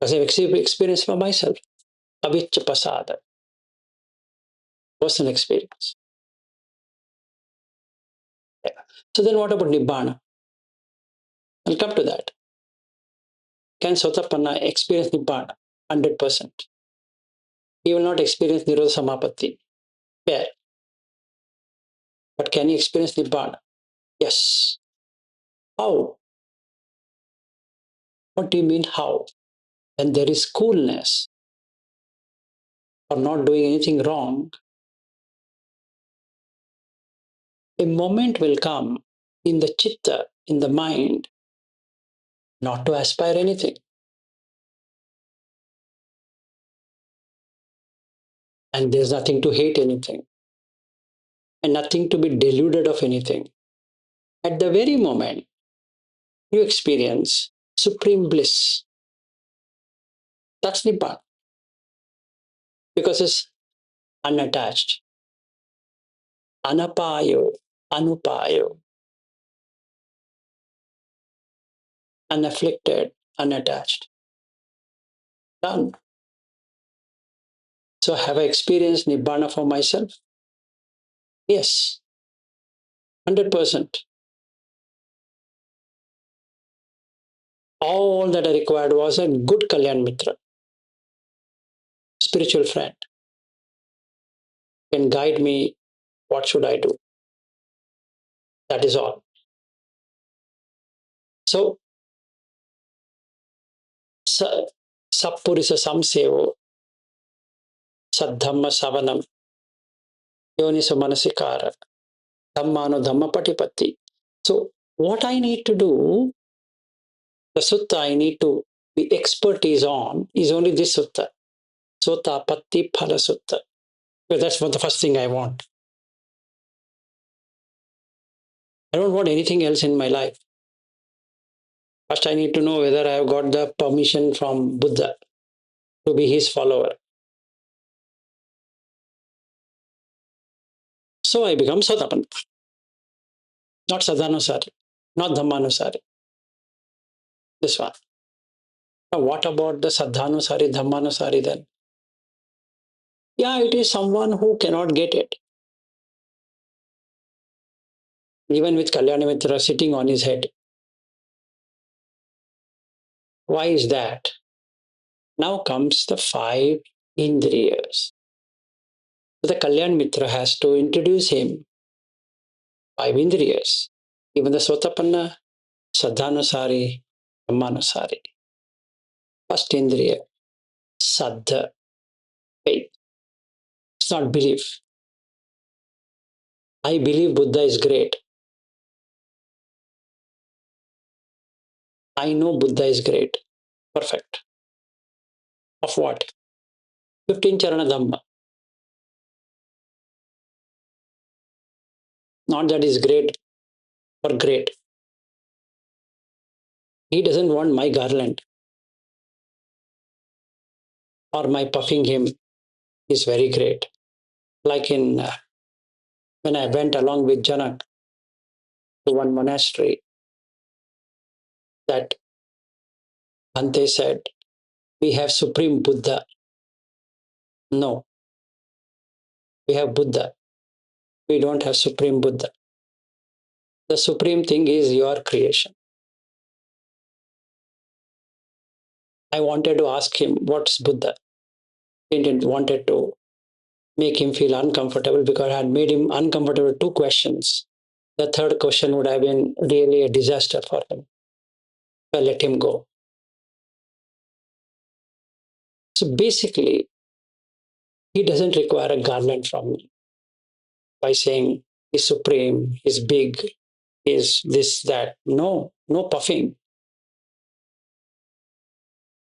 Because I've experienced for myself. Avicca pasada, personal experience. Yeah. So then what about Nibbana? I'll come to that. Can Sotapanna experience Nibbana? 100%. He will not experience Nirodha Samapatti. Yeah. But can he experience Nibbana? Yes. How? What do you mean how? When there is coolness or not doing anything wrong, a moment will come in the chitta, in the mind, not to aspire anything. And there's nothing to hate anything. And nothing to be deluded of anything. At the very moment, you experience supreme bliss. That's Nibbana. Because it's unattached. Anapayo, anupayo. Unafflicted, unattached. Done. So have I experienced Nibbana for myself? Yes, 100%. All that I required was a good Kalyana Mitra, spiritual friend, can guide me. What should I do? That is all. So, Sappurisa Samsevo, Saddhamma Savanam, Yoniso Manasikara, Dhammano Dhamma Patipatti. So, what I need to do, the sutta I need to be expertise on is only this sutta, Sotapatti Phala Sutta. Because that's what the first thing I want. I don't want anything else in my life. First, I need to know whether I have got the permission from Buddha to be his follower. So I become Sotapanna, not Sadhanusari, not Dhammanusari. This one. Now, what about the Sadhanusari, Dhammanusari then? Yeah, it is someone who cannot get it. Even with Kalyana Mitra sitting on his head. Why is that? Now comes the five Indriyas. So the Kalyana Mitra has to introduce him. Five Indriyas. Even the Sotapanna, Sadhanusari, Dhammanusari. First Indriya, Saddha, faith. It's not belief. I believe Buddha is great. I know Buddha is great. Perfect. Of what? 15 Charana Dhamma. Not that is great or great. He doesn't want my garland or my puffing him is very great. Like in when I went along with Janak to one monastery, that Bhante said, we have Supreme Buddha. No, we have Buddha. We don't have Supreme Buddha. The supreme thing is your creation. I wanted to ask him, what's Buddha? Didn't wanted to make him feel uncomfortable because I had made him uncomfortable with two questions. The third question would have been really a disaster for him. So I let him go. So basically, he doesn't require a garland from me by saying he's supreme, he's big, he's this, that. No, no puffing.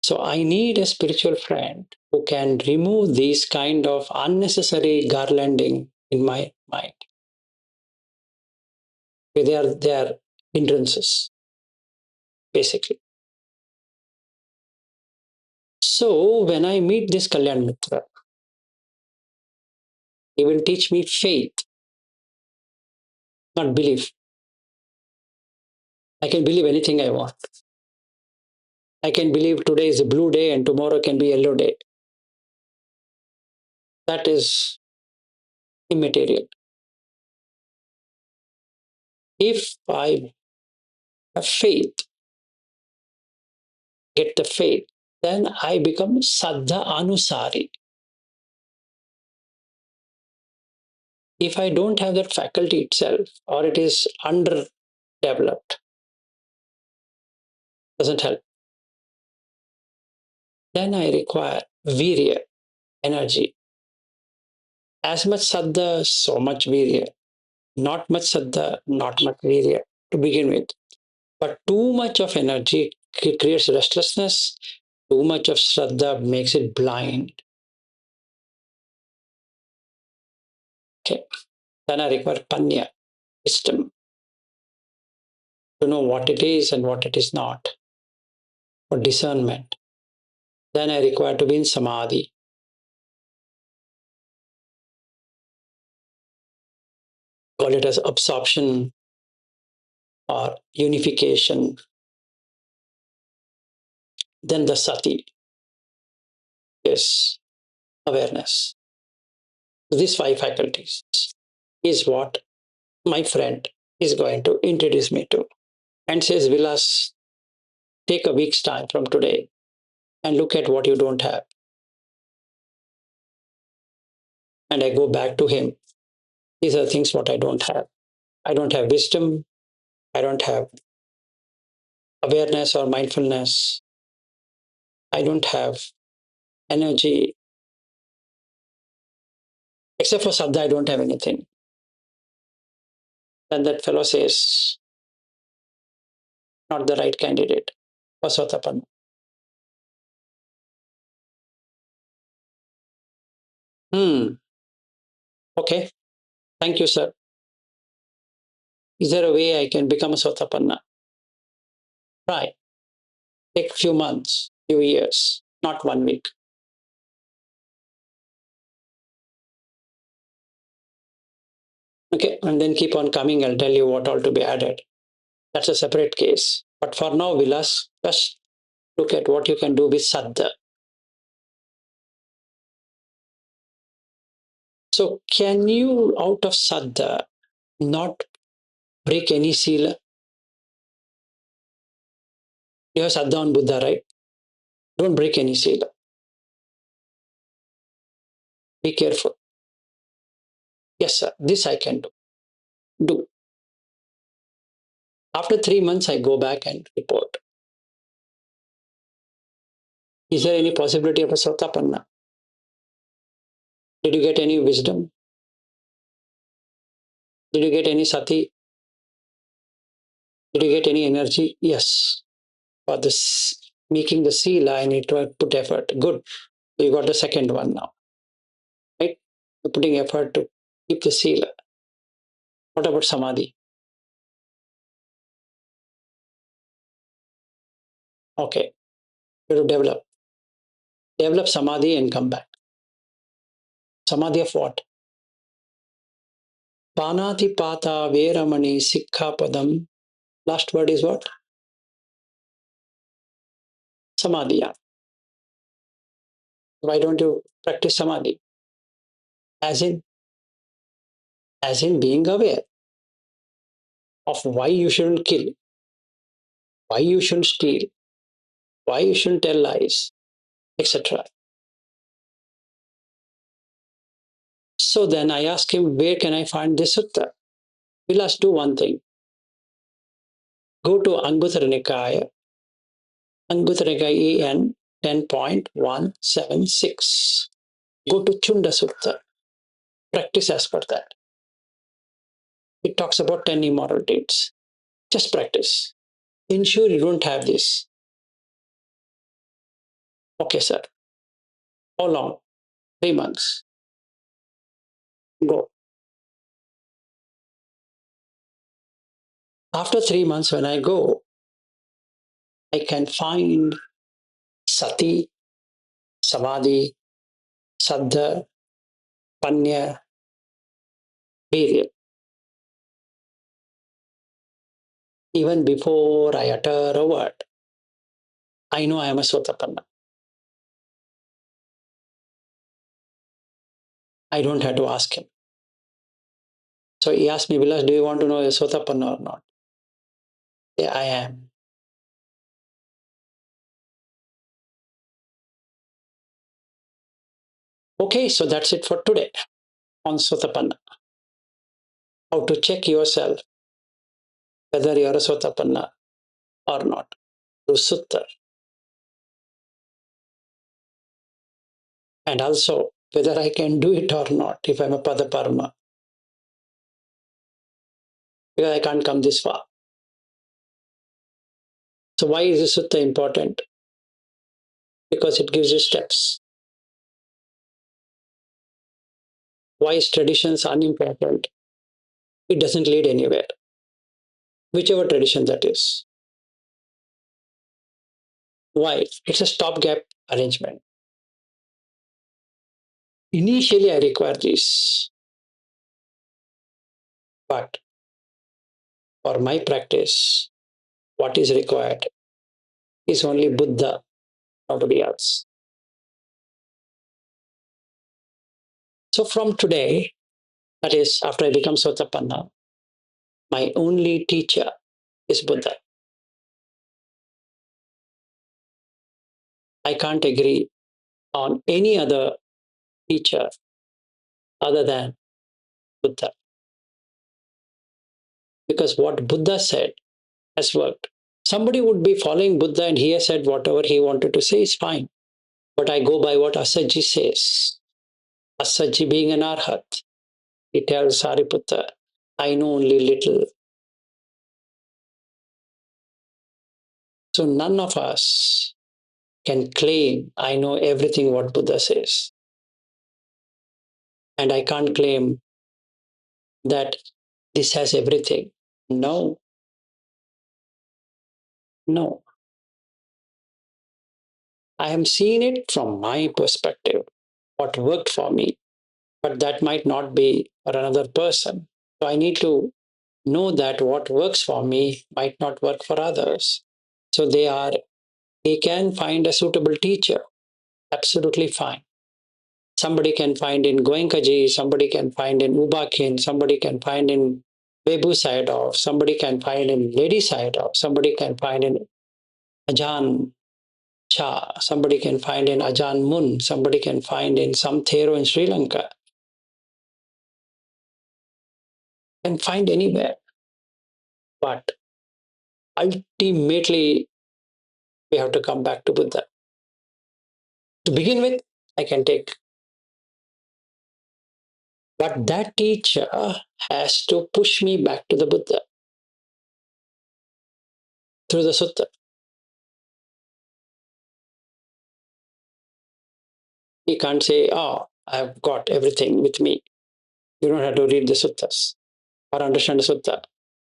So I need a spiritual friend who can remove these kind of unnecessary garlanding in my mind. They are hindrances, basically. So when I meet this Kalyana Mitra, he will teach me faith, not belief. I can believe anything I want. I can believe today is a blue day and tomorrow can be a yellow day. That is immaterial. If I have faith, get the faith, then I become Saddha Anusari. If I don't have that faculty itself, or it is underdeveloped, doesn't help. Then I require virya, energy. As much Saddha, so much virya. Not much Saddha, not much virya to begin with. But too much of energy creates restlessness. Too much of Shraddha makes it blind. Okay. Then I require panya, wisdom, to know what it is and what it is not, or discernment. Then I require to be in samadhi. Call it as absorption or unification. Then the sati is awareness. These five faculties is what my friend is going to introduce me to. And says, Vilas, take a week's time from today and look at what you don't have. And I go back to him. These are things what I don't have. I don't have wisdom. I don't have awareness or mindfulness. I don't have energy. Except for Saddha, I don't have anything. Then that fellow says, not the right candidate for Sotapanna. Okay. Thank you, sir. Is there a way I can become a Sotapanna? Try. Take a few months, few years, not 1 week. Okay. And then keep on coming. I'll tell you what all to be added. That's a separate case. But for now, Vilas, just look at what you can do with Saddha. So can you, out of Saddha, not break any sila? You have Saddha on Buddha, right? Don't break any sila. Be careful. Yes, sir. This I can do. Do. After 3 months, I go back and report. Is there any possibility of a Sotapanna? Did you get any wisdom? Did you get any sati? Did you get any energy? Yes. For this making the sila, I need to put effort. Good. You got the second one now. Right? You're putting effort to keep the sila. What about samadhi? Okay. You have to develop. Develop samadhi and come back. Samadhi of what? Panati pata veramani sikha padam. Last word is what? Samadhi. Why don't you practice samadhi? As in being aware. of why you shouldn't kill, why you shouldn't steal, why you shouldn't tell lies, etc. So then I asked him, where can I find this sutta? Vilas, do one thing. Go to Anguttara Nikaya, Anguttara Nikaya EN 10.176. Go to Chunda Sutta. Practice as per that. It talks about 10 immoral deeds. Just practice. Ensure you don't have this. Okay, sir. How long? 3 months. Go. After 3 months, when I go, I can find sati, samadhi, saddha, panya, virya. Even before I utter a word, I know I am a Sotapanna. I don't have to ask him. So he asked me, Vilas, do you want to know a Sotapanna or not? Yeah, I am. Okay, so that's it for today on Sotapanna. How to check yourself whether you're a Sotapanna or not through Sutta. And also whether I can do it or not if I'm a Padaparma. Because I can't come this far. So why is the Sutta important? Because it gives you steps. Why is traditions unimportant? It doesn't lead anywhere. Whichever tradition that is. Why? It's a stopgap arrangement. Initially, I require this, but for my practice, what is required is only Buddha, nobody else. So from today, that is, after I become Sotapanna, my only teacher is Buddha. I can't agree on any other teacher other than Buddha. Because what Buddha said has worked. Somebody would be following Buddha and he has said whatever he wanted to say is fine. But I go by what Assaji says. Assaji being an arhat, he tells Sariputta, I know only little. So none of us can claim I know everything what Buddha says. And I can't claim that this has everything. No, no. I am seeing it from my perspective, what worked for me, but that might not be for another person. So I need to know that what works for me might not work for others. So they can find a suitable teacher. Absolutely fine. Somebody can find in Goenkaji, somebody can find in Ubakin, somebody can find in Webu Sayadaw, somebody can find in Lady Sayadaw, somebody can find in Ajahn Chah, somebody can find in Ajahn Mun, somebody can find in some Thero in Sri Lanka, can find anywhere. But ultimately, we have to come back to Buddha. To begin with, I can take. But that teacher has to push me back to the Buddha through the sutta. He can't say, oh, I've got everything with me. You don't have to read the suttas or understand the sutta.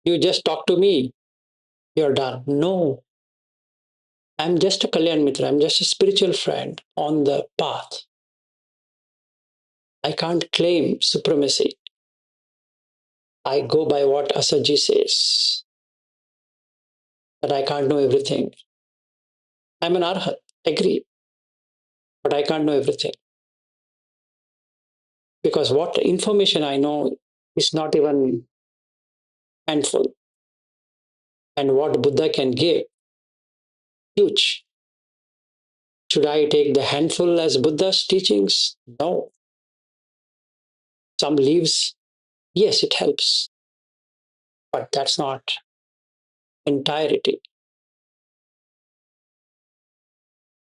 You just talk to me, you're done. No, I'm just a Kalyana Mitra. I'm just a spiritual friend on the path. I can't claim supremacy. I go by what Asaji says, that I can't know everything. I'm an arhat, agree, but I can't know everything. Because what information I know is not even handful. and what Buddha can give, huge. Should I take the handful as Buddha's teachings? No. Some leaves, yes, it helps, but that's not entirety.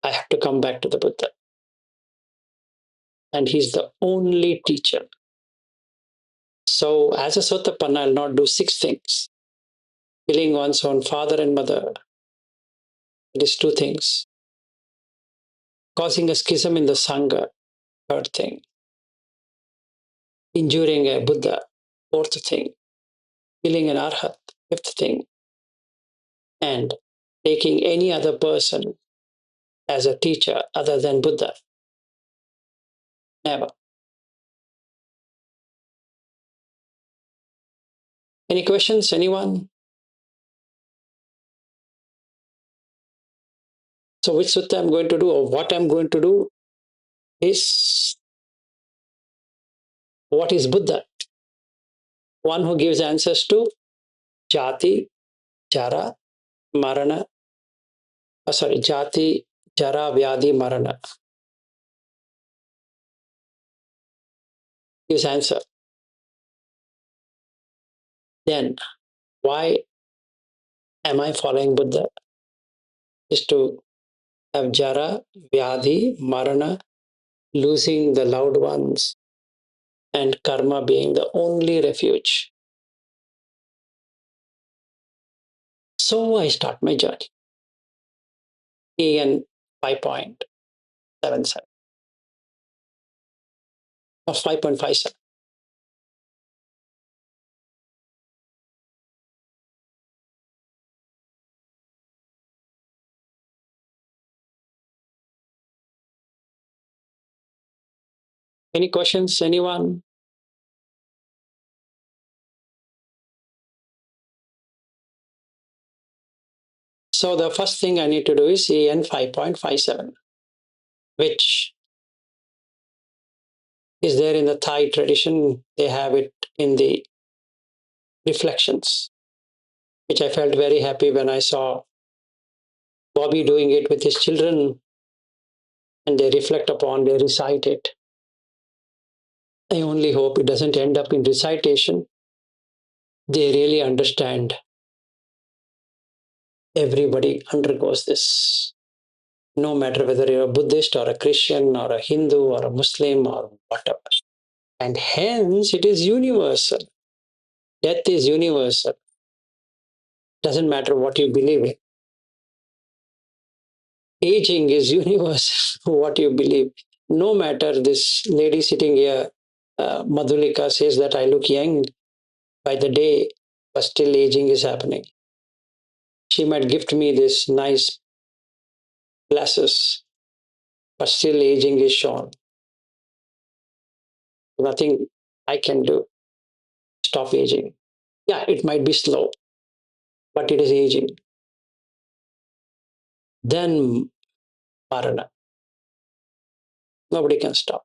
I have to come back to the Buddha. And he's the only teacher. So, as a Sotapanna, I'll not do 6 things. Killing one's own father and mother, it is 2 things. Causing a schism in the Sangha, 3rd thing. Injuring a Buddha, 4th thing. Killing an Arhat, 5th thing. And taking any other person as a teacher other than Buddha. Never. Any questions, anyone? So, which sutta I'm going to do, or what I'm going to do, is what is Buddha? One who gives answers to Jati, Jara, Marana, Jati, Jara, Vyadi, Marana. Gives answer. Then, why am I following Buddha? Is to have Jara, Vyadi, Marana, losing the loved ones, and karma being the only refuge. So I start my journey. AN 5.77 or 5.57. Any questions, anyone? So the first thing I need to do is AN 5.57, which is there in the Thai tradition. They have it in the reflections, which I felt very happy when I saw Bobby doing it with his children, and they reflect upon, they recite it. I only hope it doesn't end up in recitation. They really understand. Everybody undergoes this, no matter whether you're a Buddhist or a Christian or a Hindu or a Muslim or whatever. And hence it is universal. Death is universal. Doesn't matter what you believe in. Aging is universal, what you believe. No matter this lady sitting here, Madhulika says that I look young by the day, but still aging is happening. She might gift me this nice glasses, but still aging is shown. Nothing I can do. Stop aging. Yeah, it might be slow, but it is aging. Then Marana. Nobody can stop.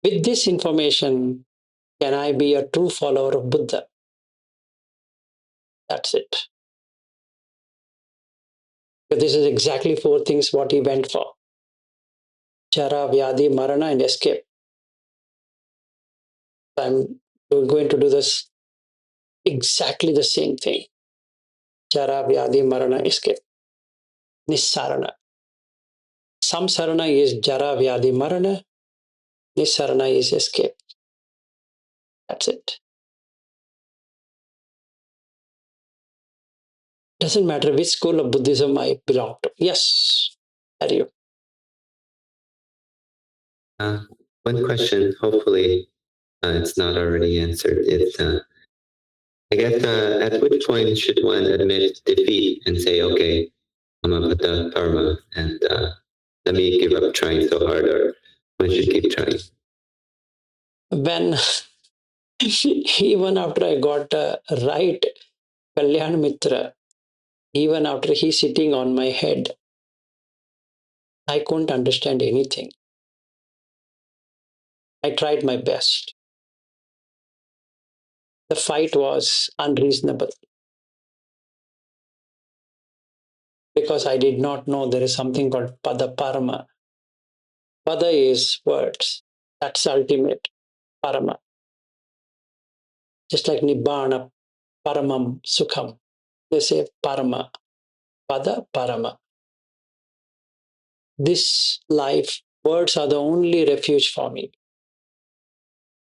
With this information, can I be a true follower of Buddha? That's it. This is exactly 4 things what he went for. Jara, Vyadi, Marana, and escape. I'm going to do this exactly the same thing. Jara, Vyadi, Marana, escape. Nissarana. Samsarana is Jara, Vyadi, Marana. Nissarana is escape. That's it. Doesn't matter which school of Buddhism I belong to. Yes, are you? One question, hopefully it's not already answered. I guess, at which point should one admit defeat and say, okay, I'm a Buddha Dharma, and let me give up trying so hard, or one should keep trying? When, even after I got right Kalyana Mitra, even after he sitting on my head, I couldn't understand anything. I tried my best. the fight was unreasonable because I did not know there is something called Pada Parama. Pada is words. That's ultimate. Parama. Just like Nibbana, Paramam, Sukham. They say Parama. Pada Parama. This life, words are the only refuge for me.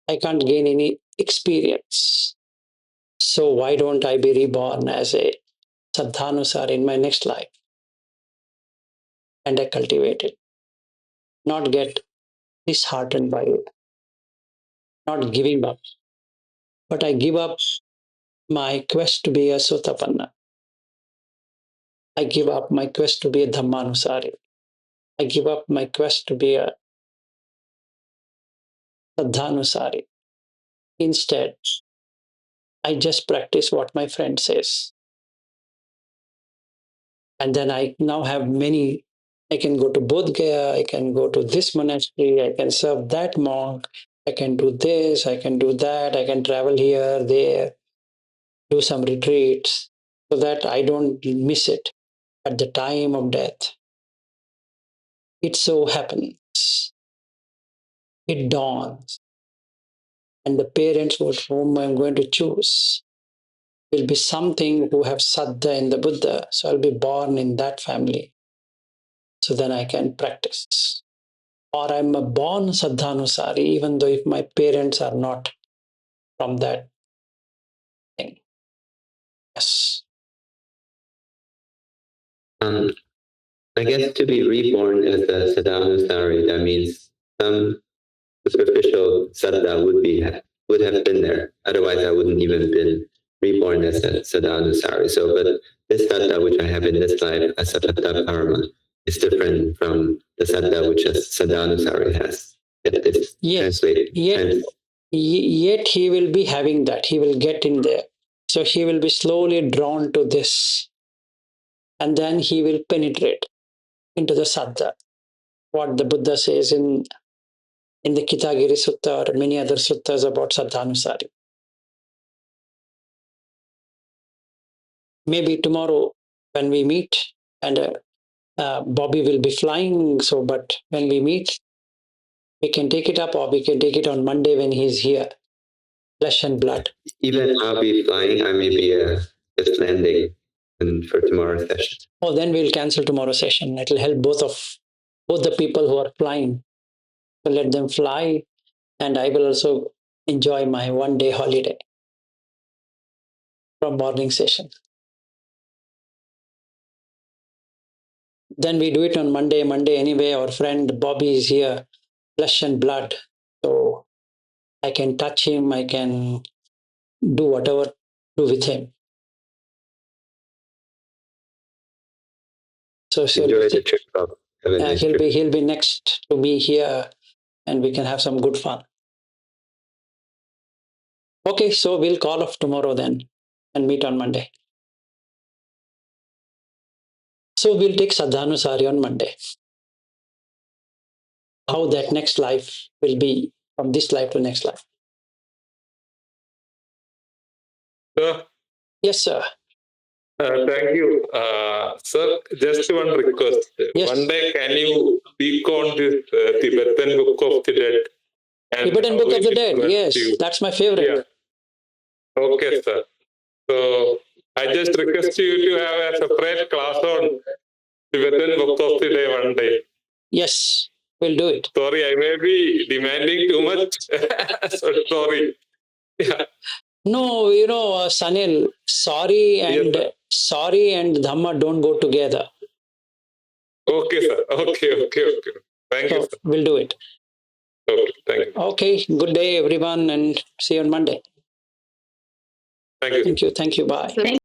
I can't gain any experience. So why don't I be reborn as a Sadhanusar in my next life? And I cultivate it. Not get disheartened by it. Not giving up. But I give up my quest to be a Sotapanna. I give up my quest to be a Dhammanusari. I give up my quest to be a Sadhanusari. Instead, I just practice what my friend says. And then I now have many. I can go to Bodh Gaya, I can go to this monastery, I can serve that monk, I can do this, I can do that, I can travel here, there, do some retreats so that I don't miss it at the time of death. It so happens, it dawns, and the parents whom I'm going to choose will be something who have Saddha in the Buddha. So I'll be born in that family. So then I can practice. Or I'm a born Sadhanusari, even though if my parents are not from that thing. Yes. I guess to be reborn as a Sadhanusari, that means some superficial Saddha would have been there. Otherwise, I wouldn't even been reborn as a Sadhanusari. So, but this Saddha which I have in this life, as a Pada Parama, is different from the Saddha which a Sadhanusari has. Yes. Yet he will be having that. He will get in there. So he will be slowly drawn to this. And then he will penetrate into the Saddha. What the Buddha says in the Kitagiri Sutta or many other suttas about Sadhanusari. Maybe tomorrow when we meet, and Bobby will be flying. So, but when we meet, we can take it up, or we can take it on Monday when he's here, flesh and blood. Even I'll be flying. I may be just landing for tomorrow's session. Oh, then we'll cancel tomorrow's session. It'll help both the people who are flying. So let them fly, and I will also enjoy my one-day holiday from morning session. Then we do it on Monday. Monday anyway, our friend Bobby is here, flesh and blood. So I can touch him, I can do whatever do with him. So enjoy the trip up. He'll be next to me here, and we can have some good fun. Okay, so we'll call off tomorrow then and meet on Monday. So we'll take Sadhanusari on Monday. How that next life will be from this life to next life. Sir? Yes, sir. Thank you. Sir, just one request. Yes. One day, can you speak on this Tibetan Book of the Dead? Tibetan Book of the Dead, yes, that's my favorite. Yeah. Okay, sir. So, I just request you to have a separate class on Tibetan Book of the Day one day. Yes, we'll do it. Sorry, I may be demanding too much. Sorry. Yeah. No, Sanil, sorry and Dhamma don't go together. Okay, sir. Okay. Thank you, sir. We'll do it. Okay, thank you. Okay, good day, everyone, and see you on Monday. Thank you. Thank you. Bye.